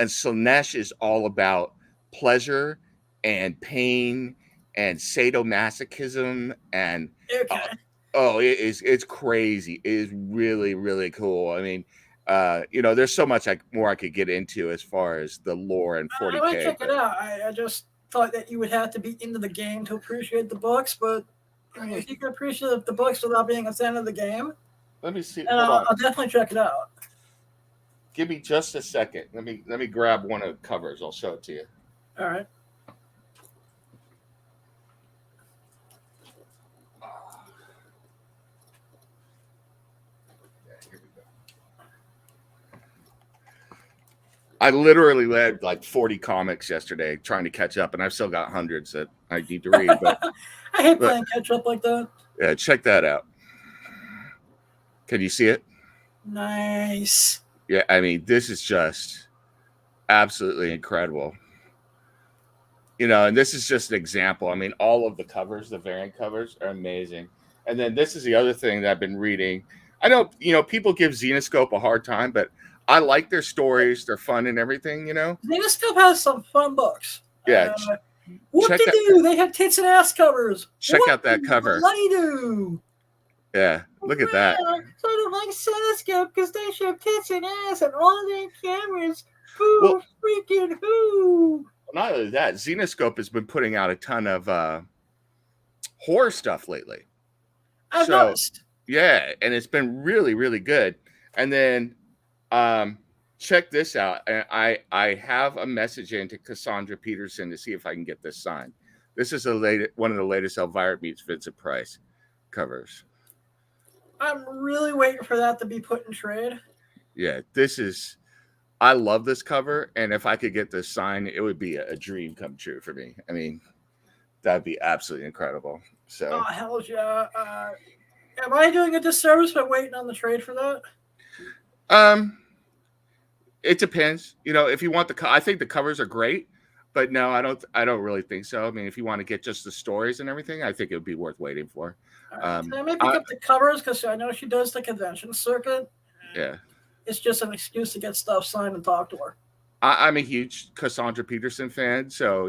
and Slanesh is all about pleasure and pain and sadomasochism, and it's crazy. It is really, really cool. I mean, there's so much more I could get into as far as the lore and 40K. I might check it out. I just thought that you would have to be into the game to appreciate the books, but if you can appreciate the books without being a fan of the game, let me see. I'll definitely check it out. Give me just a second. Let me grab one of the covers. I'll show it to you. All right. I literally read like 40 comics yesterday trying to catch up, and I've still got hundreds that I need to read. But I hate playing catch up like that. Yeah, check that out. Can you see it? Nice. Yeah, I mean, this is just absolutely incredible. And this is just an example. I mean, all of the covers, the variant covers, are amazing. And then this is the other thing that I've been reading. I know, people give Xenoscope a hard time, but I like their stories. They're fun and everything. Xenoscope has some fun books. Yeah, check that. Whoop-de-doo, they have tits and ass covers. Check out that cover. Bloody-doo. Yeah, look at that. Sort of like Cinescope because they show tits and ass and all their cameras. Boo, Well- freaking who? Not only that, Xenoscope has been putting out a ton of horror stuff lately. I've noticed. Yeah, and it's been really, really good. And then check this out. I have a message into Cassandra Peterson to see if I can get this signed. This is one of the latest Elvira meets Vincent Price covers. I'm really waiting for that to be put in trade. Yeah, I love this cover, and if I could get this signed, it would be a dream come true for me. I mean, that'd be absolutely incredible. So, Oh, hell yeah. Am I doing a disservice by waiting on the trade for that? it depends. If you want I think the covers are great, but no, I don't really think so. I mean, if you want to get just the stories and everything, I think it would be worth waiting for. Can I maybe pick up the covers because I know she does the convention circuit. Yeah. It's just an excuse to get stuff signed and talk to her. I'm a huge Cassandra Peterson fan, so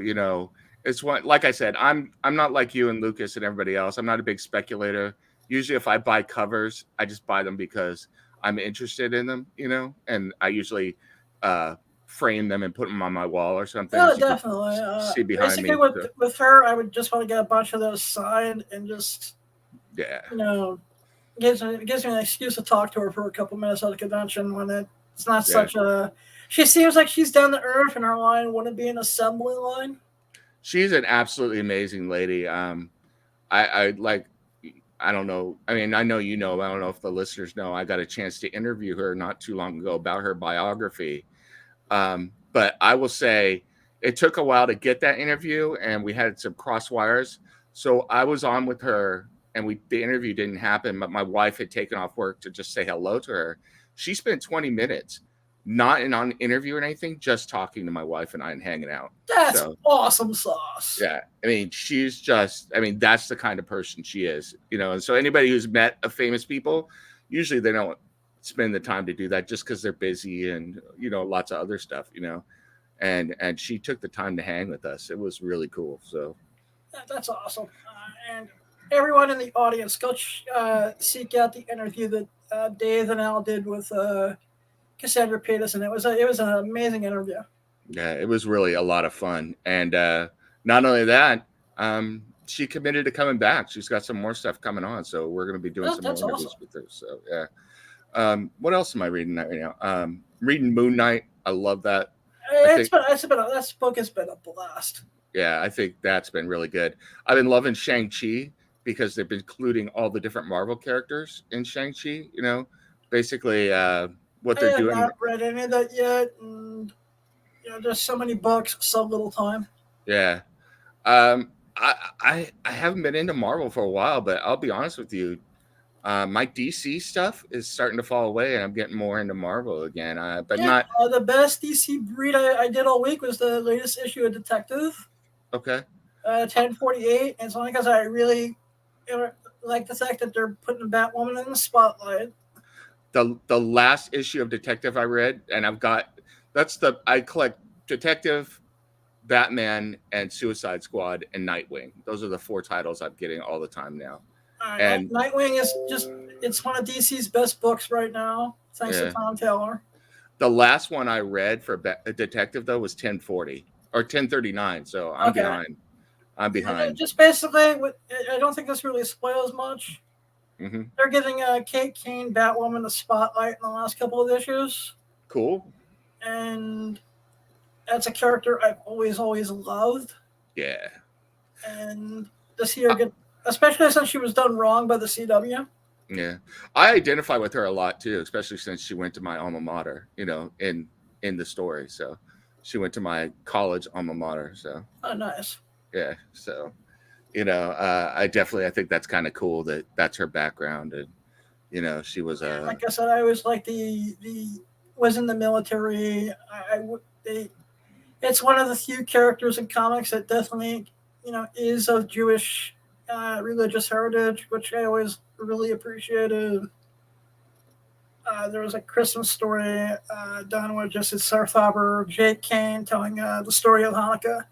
it's one. Like I said, I'm not like you and Lucas and everybody else. I'm not a big speculator. Usually, if I buy covers, I just buy them because I'm interested in them, and I usually frame them and put them on my wall or something. Yeah, definitely. See behind basically, me. With her, I would just want to get a bunch of those signed and just, yeah, gives me an excuse to talk to her for a couple minutes at the convention when it's not such a. She seems like she's down to earth, and her line wouldn't be an assembly line. She's an absolutely amazing lady. I like. I don't know. I mean, I know I don't know if the listeners know. I got a chance to interview her not too long ago about her biography. But I will say it took a while to get that interview, and we had some cross wires. So I was on with her, and the interview didn't happen. But my wife had taken off work to just say hello to her. She spent 20 minutes, not on an interview or anything, just talking to my wife and I and hanging out. That's awesome sauce. Yeah. I mean, that's the kind of person she is, and so anybody who's met a famous people, usually they don't spend the time to do that just because they're busy and, lots of other stuff, and she took the time to hang with us. It was really cool. So that's awesome. And everyone in the audience, go seek out the interview that Dave and Al did with Cassandra Peterson. It was an amazing interview. Yeah, it was really a lot of fun. And not only that, she committed to coming back. She's got some more stuff coming on. So we're going to be doing some more interviews with her. So, yeah. What else am I reading right now? Reading Moon Knight. I love that. That book has been a blast. Yeah, I think that's been really good. I've been loving Shang-Chi because they've been including all the different Marvel characters in Shang-Chi, basically what they're doing. I have not read any of that yet. And, there's so many books, so little time. Yeah. I haven't been into Marvel for a while, but I'll be honest with you. My DC stuff is starting to fall away, and I'm getting more into Marvel again. Not the best DC read I did all week was the latest issue of Detective. Okay. 1048. And it's only because I really like the fact that they're putting Batwoman in the spotlight. The last issue of Detective I read, and I collect Detective, Batman, and Suicide Squad, and Nightwing. Those are the 4 titles I'm getting all the time now. And Nightwing is it's one of DC's best books right now, thanks to Tom Taylor. The last one I read for Detective, though, was 1040 or 1039, so I'm behind. I'm behind. Just basically, I don't think this really spoils much. Mm-hmm. They're giving Kate Kane, Batwoman, the spotlight in the last couple of issues. Cool. And that's a character I've always loved. Yeah. And to see her especially since she was done wrong by the CW. Yeah. I identify with her a lot too, especially since she went to my alma mater, in the story. So she went to my college alma mater. So. Oh, nice. Yeah. So, I think that's kind of cool that that's her background. And, she was like I said, I always like the was in the military. It's one of the few characters in comics that definitely, is of Jewish religious heritage, which I always really appreciated. There was a Christmas story done with just Seth Faber, Jake Kane telling the story of Hanukkah.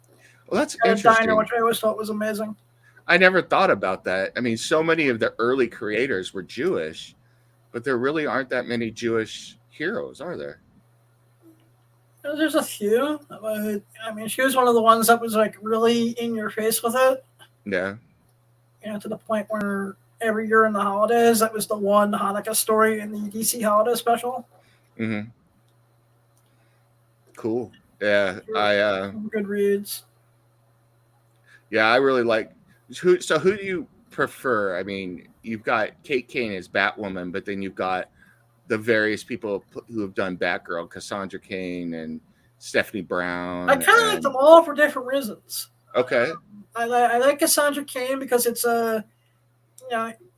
Well, that's At a diner, interesting. which I always thought was amazing. I never thought about that. I mean, so many of the early creators were Jewish, but there really aren't that many Jewish heroes, are there? There's a few, but I mean, she was one of the ones that was like really in your face with it. Yeah. To the point where every year in the holidays, that was the one Hanukkah story in the DC holiday special. Mm-hmm. Cool. Yeah. Good reads. Yeah, I really like who. So, who do you prefer? I mean, you've got Kate Kane as Batwoman, but then you've got the various people who have done Batgirl, Cassandra Cain and Stephanie Brown. I kind of like them all for different reasons. Okay. I like Cassandra Cain because it's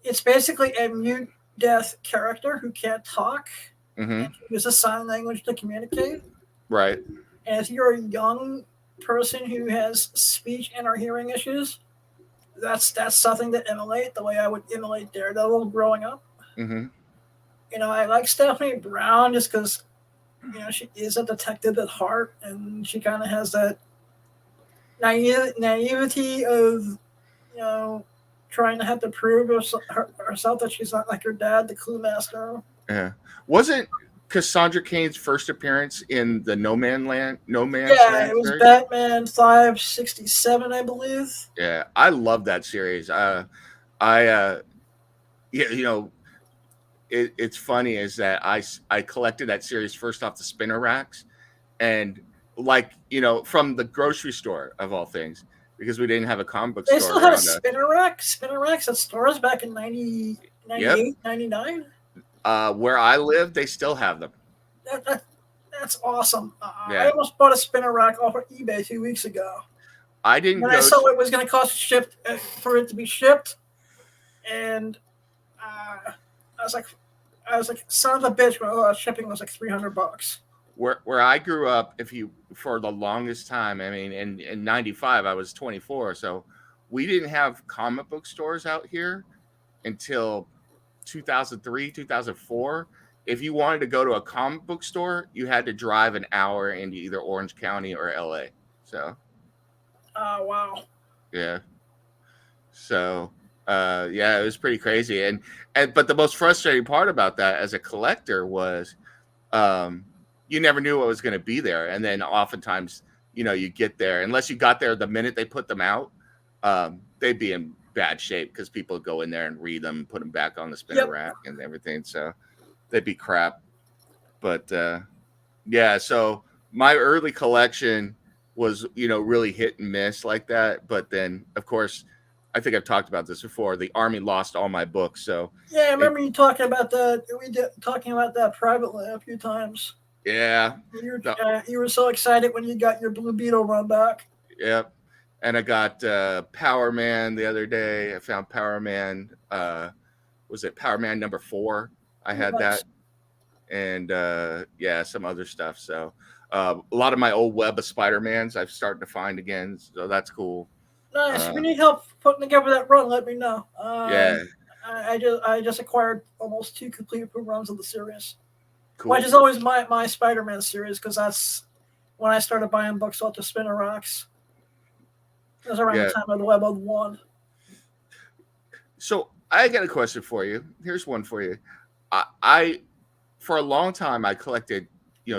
it's basically a mute deaf character who can't talk. Mm-hmm. And uses sign language to communicate. Right. And if you're a young person who has speech and or hearing issues, that's something to emulate the way I would emulate Daredevil growing up. Mm-hmm. I like Stephanie Brown just because, she is a detective at heart, and she kind of has that naivety of, trying to have to prove herself that she's not like her dad, the Clue Master. Yeah. Wasn't Cassandra Cain's first appearance in the No Man's Land? Yeah, it was series? Batman 567, I believe. Yeah, I love that series. It's funny is that I collected that series first off the spinner racks, and from the grocery store of all things, because we didn't have a comic book store. They still had a spinner racks at stores back in 90, 98, Yep. 99. Where I live, they still have them. That's awesome. Yeah. I almost bought a spinner rack off of eBay 2 weeks ago. I didn't. When I saw it was going to cost for it to be shipped, and I was like, son of a bitch! When shipping was like $300. Where I grew up, for the longest time, I mean, in '95, I was 24, so we didn't have comic book stores out here until 2003, 2004. If you wanted to go to a comic book store, you had to drive an hour into either Orange County or LA. So. Wow. Yeah. So, it was pretty crazy. And but the most frustrating part about that as a collector was, you never knew what was going to be there. And then oftentimes, you get there, unless you got there the minute they put them out, they'd be in bad shape because people would go in there and read them, put them back on the spinner rack and everything. So they'd be crap. But so my early collection was, really hit and miss like that. But then, of course, I think I've talked about this before. The Army lost all my books. So yeah, I remember you talking about that. We did talking about that privately a few times. Yeah. You were so excited when you got your Blue Beetle run back. Yep. And I got Power Man the other day. I found Power Man. Was it Power Man number 4? I had that. And some other stuff. So a lot of my old Web of Spider-Mans I've started to find again. So that's cool. Nice. If you need help putting together that run, let me know. Yeah. I just acquired almost 2 complete runs of the series. Cool. Which is always my Spider-Man series, because that's when I started buying books off the spinner racks. It was around the time of the Web of 1. So I got a question for you. Here's one for you. I for a long time I collected,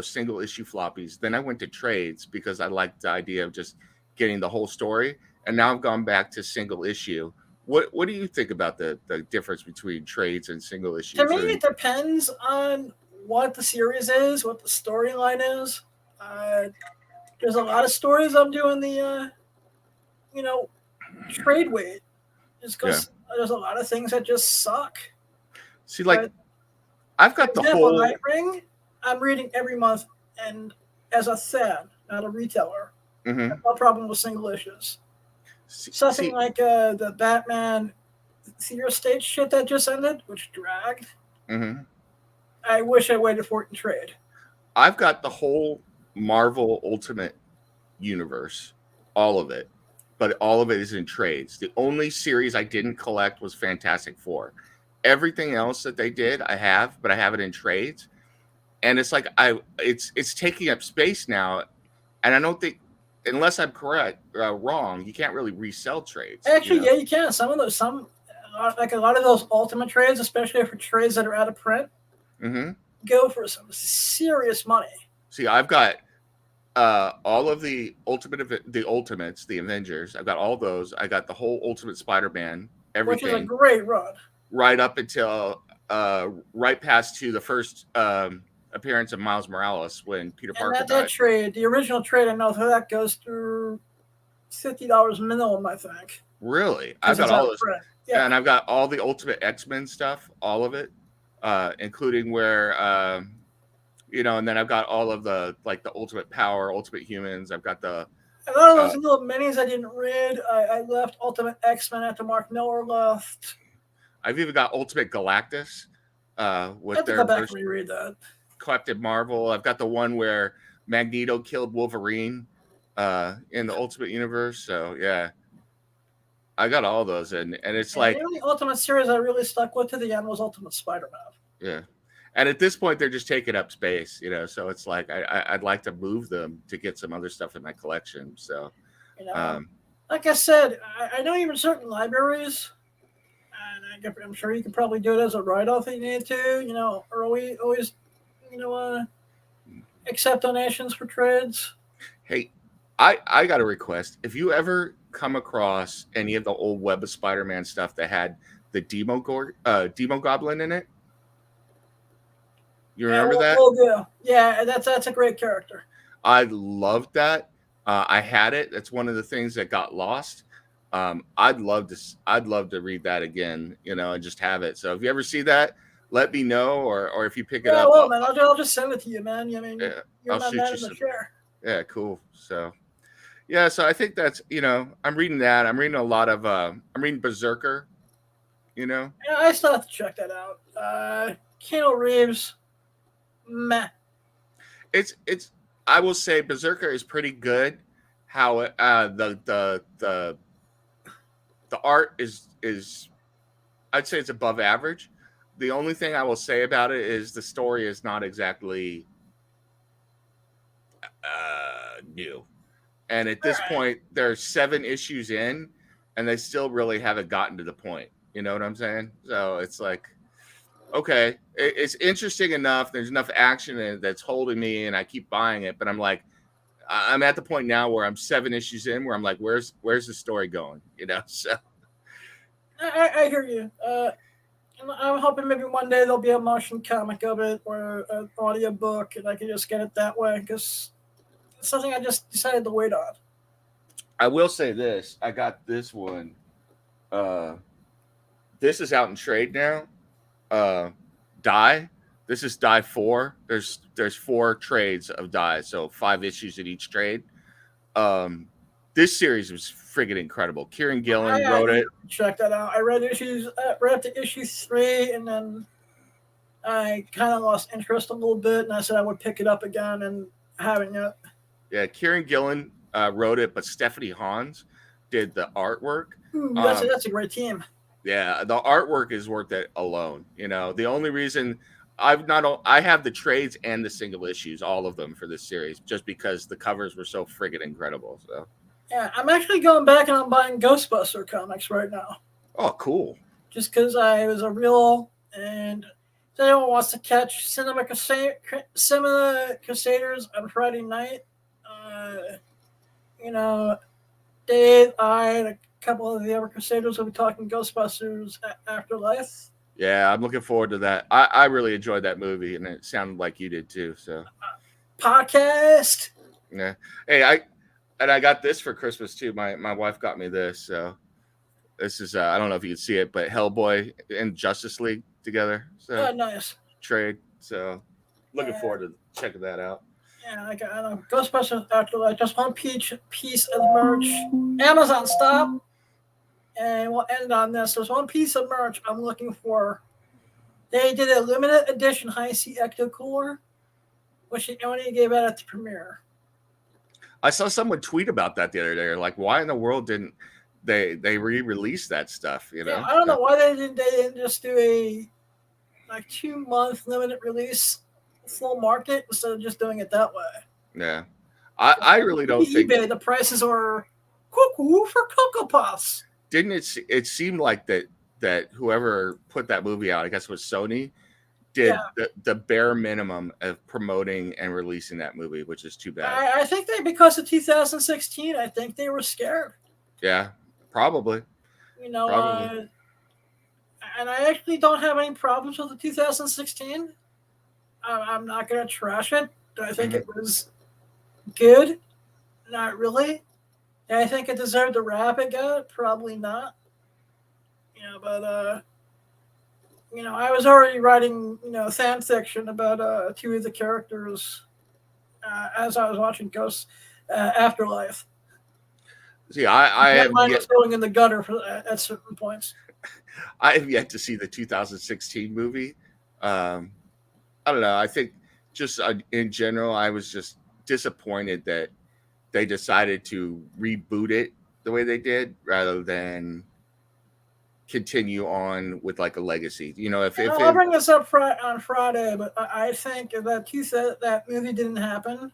single issue floppies. Then I went to trades because I liked the idea of just getting the whole story. And now I've gone back to single issue. What do you think about the difference between trades and single issues? To me, it depends on what the series is, what the storyline is. There's a lot of stories I'm doing the, trade weight. Just because there's a lot of things that just suck. See, I've got the whole Nightwing, I'm reading every month, and as a fan, not a retailer. Mm-hmm. No problem with single issues. Something like the Batman Theater Stage shit that just ended, which dragged. Mm-hmm. I wish I waited for it in trade. I've got the whole Marvel Ultimate universe, all of it, but all of it is in trades. The only series I didn't collect was Fantastic Four. Everything else that they did, I have, but I have it in trades, and it's like it's taking up space now, and I don't think, unless I'm correct, wrong, you can't really resell trades. Actually, yeah, you can. Like a lot of those ultimate trades, especially for trades that are out of print, go for some serious money. See, I've got all of the Ultimates, the Avengers. I've got all those. I got the whole Ultimate Spider-Man, everything. Which is a great run. Right up until right past to the first appearance of Miles Morales when Peter Parker died. That trade, the original trade, I know that goes through $50 minimum, I think. Really? I've got all those. Yeah. And I've got all the Ultimate X-Men stuff, all of it, including where, and then I've got all of the Ultimate Power, Ultimate Humans. I've got a lot of those little minis I didn't read. I left Ultimate X-Men after Mark Miller left. I've even got Ultimate Galactus. With their go back and reread that. Captain Marvel. I've got the one where Magneto killed Wolverine in the Ultimate Universe. So yeah, I got all those, and it's the only Ultimate series I really stuck with to the end was Ultimate Spider-Man. Yeah, and at this point they're just taking up space, So it's like I'd like to move them to get some other stuff in my collection. So, like I said, I know even certain libraries. And I'm sure you could probably do it as a write-off if you need to, or always accept donations for trades. Hey, I got a request. If you ever come across any of the old Web of Spider-Man stuff that had the Demo Goblin in it, you remember that? Oh, yeah, that's a great character. I loved that. I had it. That's one of the things that got lost. I'd love to read that again, and just have it. So if you ever see that, let me know, or if you pick it up. Well, man, I'll just send it to you, man. I mean, you're my man in the chair. Yeah, cool. So, yeah, so I think that's, I'm reading that. I'm reading a lot of, I'm reading Berserker, Yeah, I still have to check that out. Keanu Reeves, meh. I will say Berserker is pretty good. How the art is I'd say it's above average. The only thing I will say about it is the story is not exactly new. And at this point, there are 7 issues in, and they still really haven't gotten to the point. You know what I'm saying? So it's like, okay, it's interesting enough. There's enough action in it that's holding me, and I keep buying it. But I'm like, I'm at the point now where I'm 7 issues in, where I'm like, where's the story going? So I hear you. I'm hoping maybe one day there'll be a motion comic of it or an audio book, and I can just get it that way, because it's something I just decided to wait on. I will say this. I got this one. This is out in trade now. Die. This is Die 4. There's 4 trades of Die, so 5 issues in each trade. This series was friggin' incredible. Kieran Gillen wrote it. Check that out. I read right up to issue 3, and then I kind of lost interest a little bit, and I said I would pick it up again, and I haven't yet. Yeah, Kieran Gillen wrote it, but Stephanie Hans did the artwork. That's a great team. Yeah, the artwork is worth it alone. The only reason I have the trades and the single issues, all of them for this series, just because the covers were so friggin' incredible. So. Yeah, I'm actually going back and I'm buying Ghostbuster comics right now. Oh, cool. Just because I was a real, and if anyone wants to catch Cinema Crusaders on Friday night, Dave, I, and a couple of the other Crusaders will be talking Ghostbusters Afterlife. Yeah, I'm looking forward to that. I really enjoyed that movie, and it sounded like you did too. So, podcast. Yeah. Hey, I got this for Christmas too. My wife got me this. So this is I don't know if you can see it, but Hellboy and Justice League together. So nice trade. So looking forward to checking that out. Yeah, I know. Ghostbusters Afterlife. Just one piece of merch. Amazon, stop. And we'll end on this. There's one piece of merch I'm looking for. They did a limited edition High C Ecto Cooler, which they only gave out at the premiere. I saw someone tweet about that the other day. Like, why in the world didn't they re-release that stuff? You Yeah, know? I don't know why they didn't just do a like 2 month limited release full market instead of just doing it that way. Yeah, I really don't think. eBay the prices are cuckoo for Cocoa Puffs. Didn't it? It seemed like that whoever put that movie out, I guess it was Sony, did the bare minimum of promoting and releasing that movie, which is too bad. I think because of 2016, I think they were scared. Yeah, probably. You know, Probably. and I actually don't have any problems with the 2016. I'm not going to trash it. Do I think it was good? Not really. Do I think it deserved the rap it got? Probably not. But I was already writing fan fiction about two of the characters as I was watching Ghosts Afterlife. See, I have mine yet, was going in the gutter at certain points. I have yet to see the 2016 movie. I don't know. I think just in general, I was just disappointed that they decided to reboot it the way they did rather than continue on with like a legacy. If I'll bring this up on Friday, but I think if that movie didn't happen,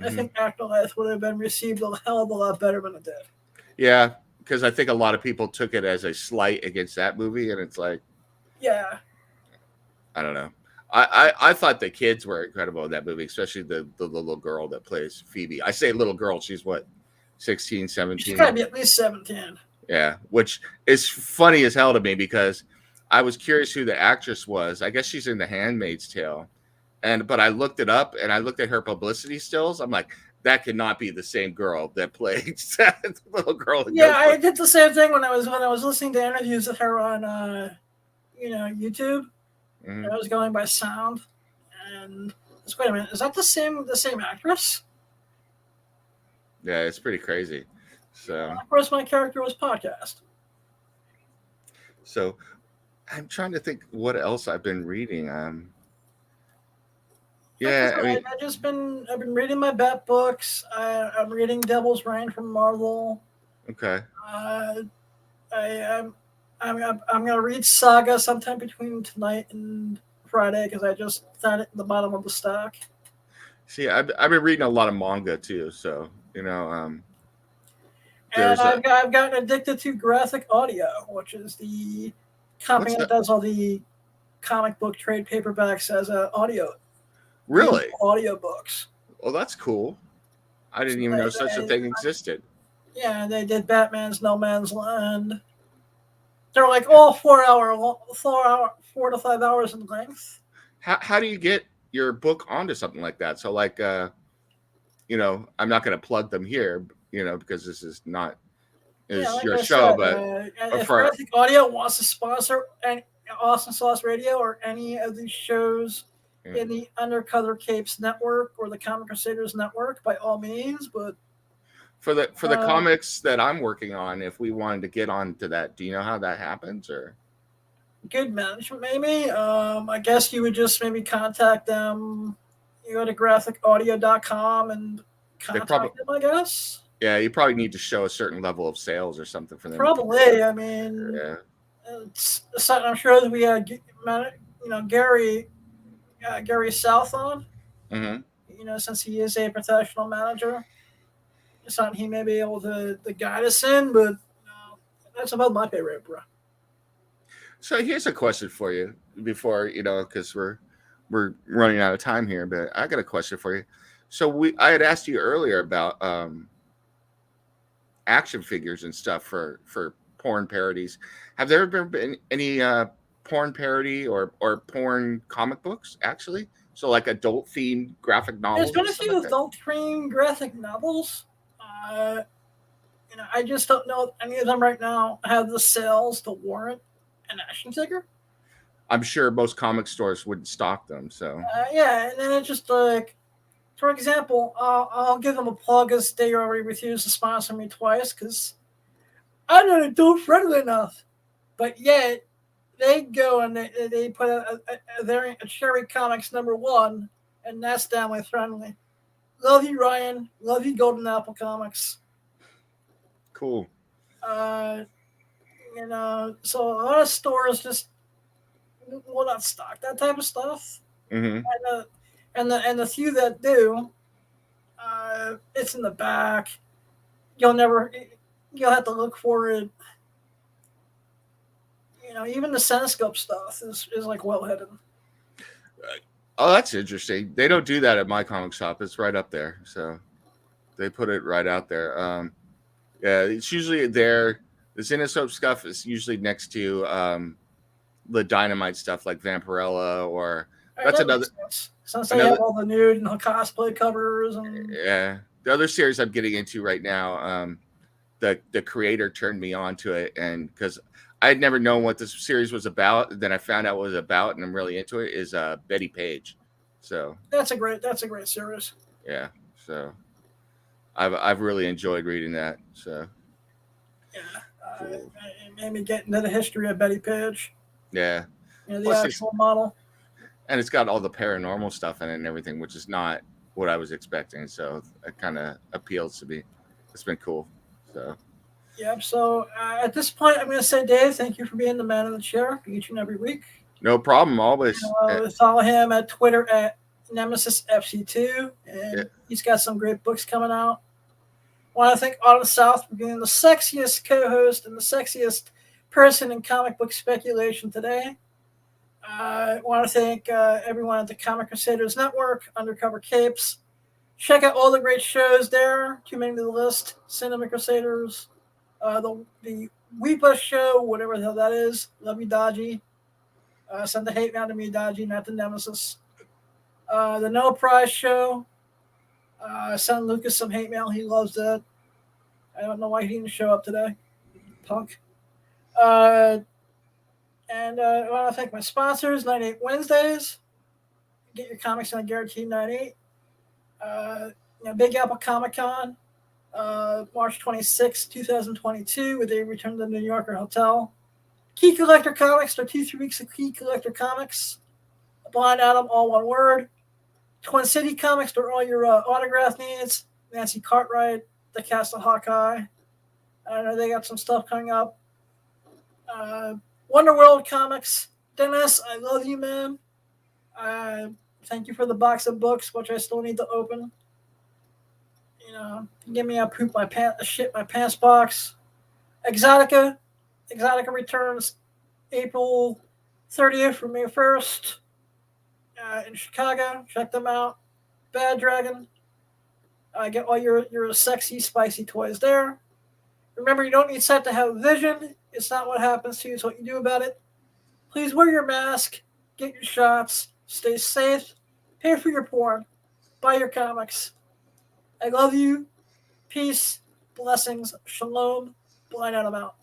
I think Afterlife would have been received a hell of a lot better than it did. Yeah, because I think a lot of people took it as a slight against that movie, and it's like, yeah, I don't know. I thought the kids were incredible in that movie, especially the little girl that plays Phoebe. I say little girl, she's what, 16, 17? She's got to be at least 17. Yeah, which is funny as hell to me because I was curious who the actress was. I guess she's in The Handmaid's Tale. But I looked it up and I looked at her publicity stills. I'm like, that cannot be the same girl that played that little girl. Yeah, I did the same thing when I was listening to interviews with her on YouTube. Mm-hmm. I was going by sound, and wait a minute, is that the same actress? Yeah, it's pretty crazy. So of course, my character was podcast. So I'm trying to think what else I've been reading. Yeah, I mean, I've been reading my Bat books. I'm reading Devil's Reign from Marvel. Okay. I'm gonna read Saga sometime between tonight and Friday because I just found it in the bottom of the stack. See, I've been reading a lot of manga too, so and I've gotten addicted to graphic audio, which is the company that does all the comic book trade paperbacks as audio. Really? Audio books. Well, that's cool. I didn't even know such a thing existed. Yeah, they did Batman's No Man's Land. They're like all 4 to 5 hours in length. How do you get your book onto something like that? So like, I'm not going to plug them here, because this is not your show, but if Graphic Audio wants to sponsor Austin Sauce Radio or any of these shows in the Undercover Capes network or the Comic Crusaders network, by all means. But for the comics that I'm working on, if we wanted to get onto that, do you know how that happens? Or good management, maybe. I guess you would just maybe contact them. You go to graphicaudio.com and contact them, I guess. Yeah, you probably need to show a certain level of sales or something for them. Probably. I mean, I'm sure that we had, Gary South on. Mm-hmm. Since he is a professional manager, something he may be able to guide us in. But that's about my favorite, bro. So here's a question for you before because we're running out of time here. But I got a question for you. So I had asked you earlier about action figures and stuff for porn parodies. Have there ever been any porn parody or porn comic books actually? So like adult themed graphic novels. There's been a few adult themed graphic novels. I just don't know if any of them right now have the sales to warrant an action figure. I'm sure most comic stores wouldn't stock them. So yeah, and then it's just like, for example, I'll give them a plug as they already refused to sponsor me twice because I'm not adult friendly enough. But yet they go and they put a Cherry Comics #1, and that's family friendly. Love you, Ryan. Love you, Golden Apple Comics. Cool. So a lot of stores just will not stock that type of stuff, Mm-hmm. and the few that do, it's in the back. You'll have to look for it. Even the Cinescope stuff is like well hidden. Oh, that's interesting. They don't do that at my comic shop. It's right up there, so they put it right out there. Yeah, it's usually there. The Cinescope stuff is usually next to the Dynamite stuff, like Vampirella, or that's another. Since they have all the nude and the cosplay covers, and yeah, the other series I'm getting into right now. The creator turned me on to it, and because I had never known what this series was about, then I found out what it was about, and I'm really into it. Is Betty Page, so that's a great series. Yeah, so I've really enjoyed reading that. So yeah, cool. It made me get into the history of Betty Page. Yeah, the actual model, and it's got all the paranormal stuff in it and everything, which is not what I was expecting. So it kind of appeals to me. It's been cool. So. Yep. So at this point, I'm going to say, Dave, thank you for being the man in the chair each and every week. No problem. Always. Follow him at Twitter at NemesisFC2, and he's got some great books coming out. I want to thank Autumn South for being the sexiest co-host and the sexiest person in comic book speculation today. I want to thank everyone at the Comic Crusaders Network, Undercover Capes. Check out all the great shows there. Too many to the list. Cinema Crusaders, the Weepa show, whatever the hell that is. Love you, Dodgy. Send the hate mail to me, Dodgy, not the Nemesis. The No Prize show. Send Lucas some hate mail. He loves that. I don't know why he didn't show up today. Punk. And I want to thank my sponsors, 98 Wednesdays. Get your comics on Guaranteed 98. Big Apple Comic Con, March 26, 2022, with a return to the New Yorker Hotel. Key Collector Comics, or 2-3 weeks of Key Collector Comics. Blind Adam, all one word. Twin City Comics for all your autograph needs. Nancy Cartwright, the cast of Hawkeye. I know they got some stuff coming up. Wonder World Comics. Dennis, I love you, man. Thank you for the box of books, which I still need to open. Give me a shit my pants box. Exotica returns April 30th for May 1st in Chicago. Check them out. Bad Dragon. Get all your sexy, spicy toys there. Remember, you don't need sight to have vision. It's not what happens to you, it's what you do about it. Please wear your mask. Get your shots. Stay safe. Pay for your porn. Buy your comics. I love you. Peace. Blessings. Shalom. Blind Adam out.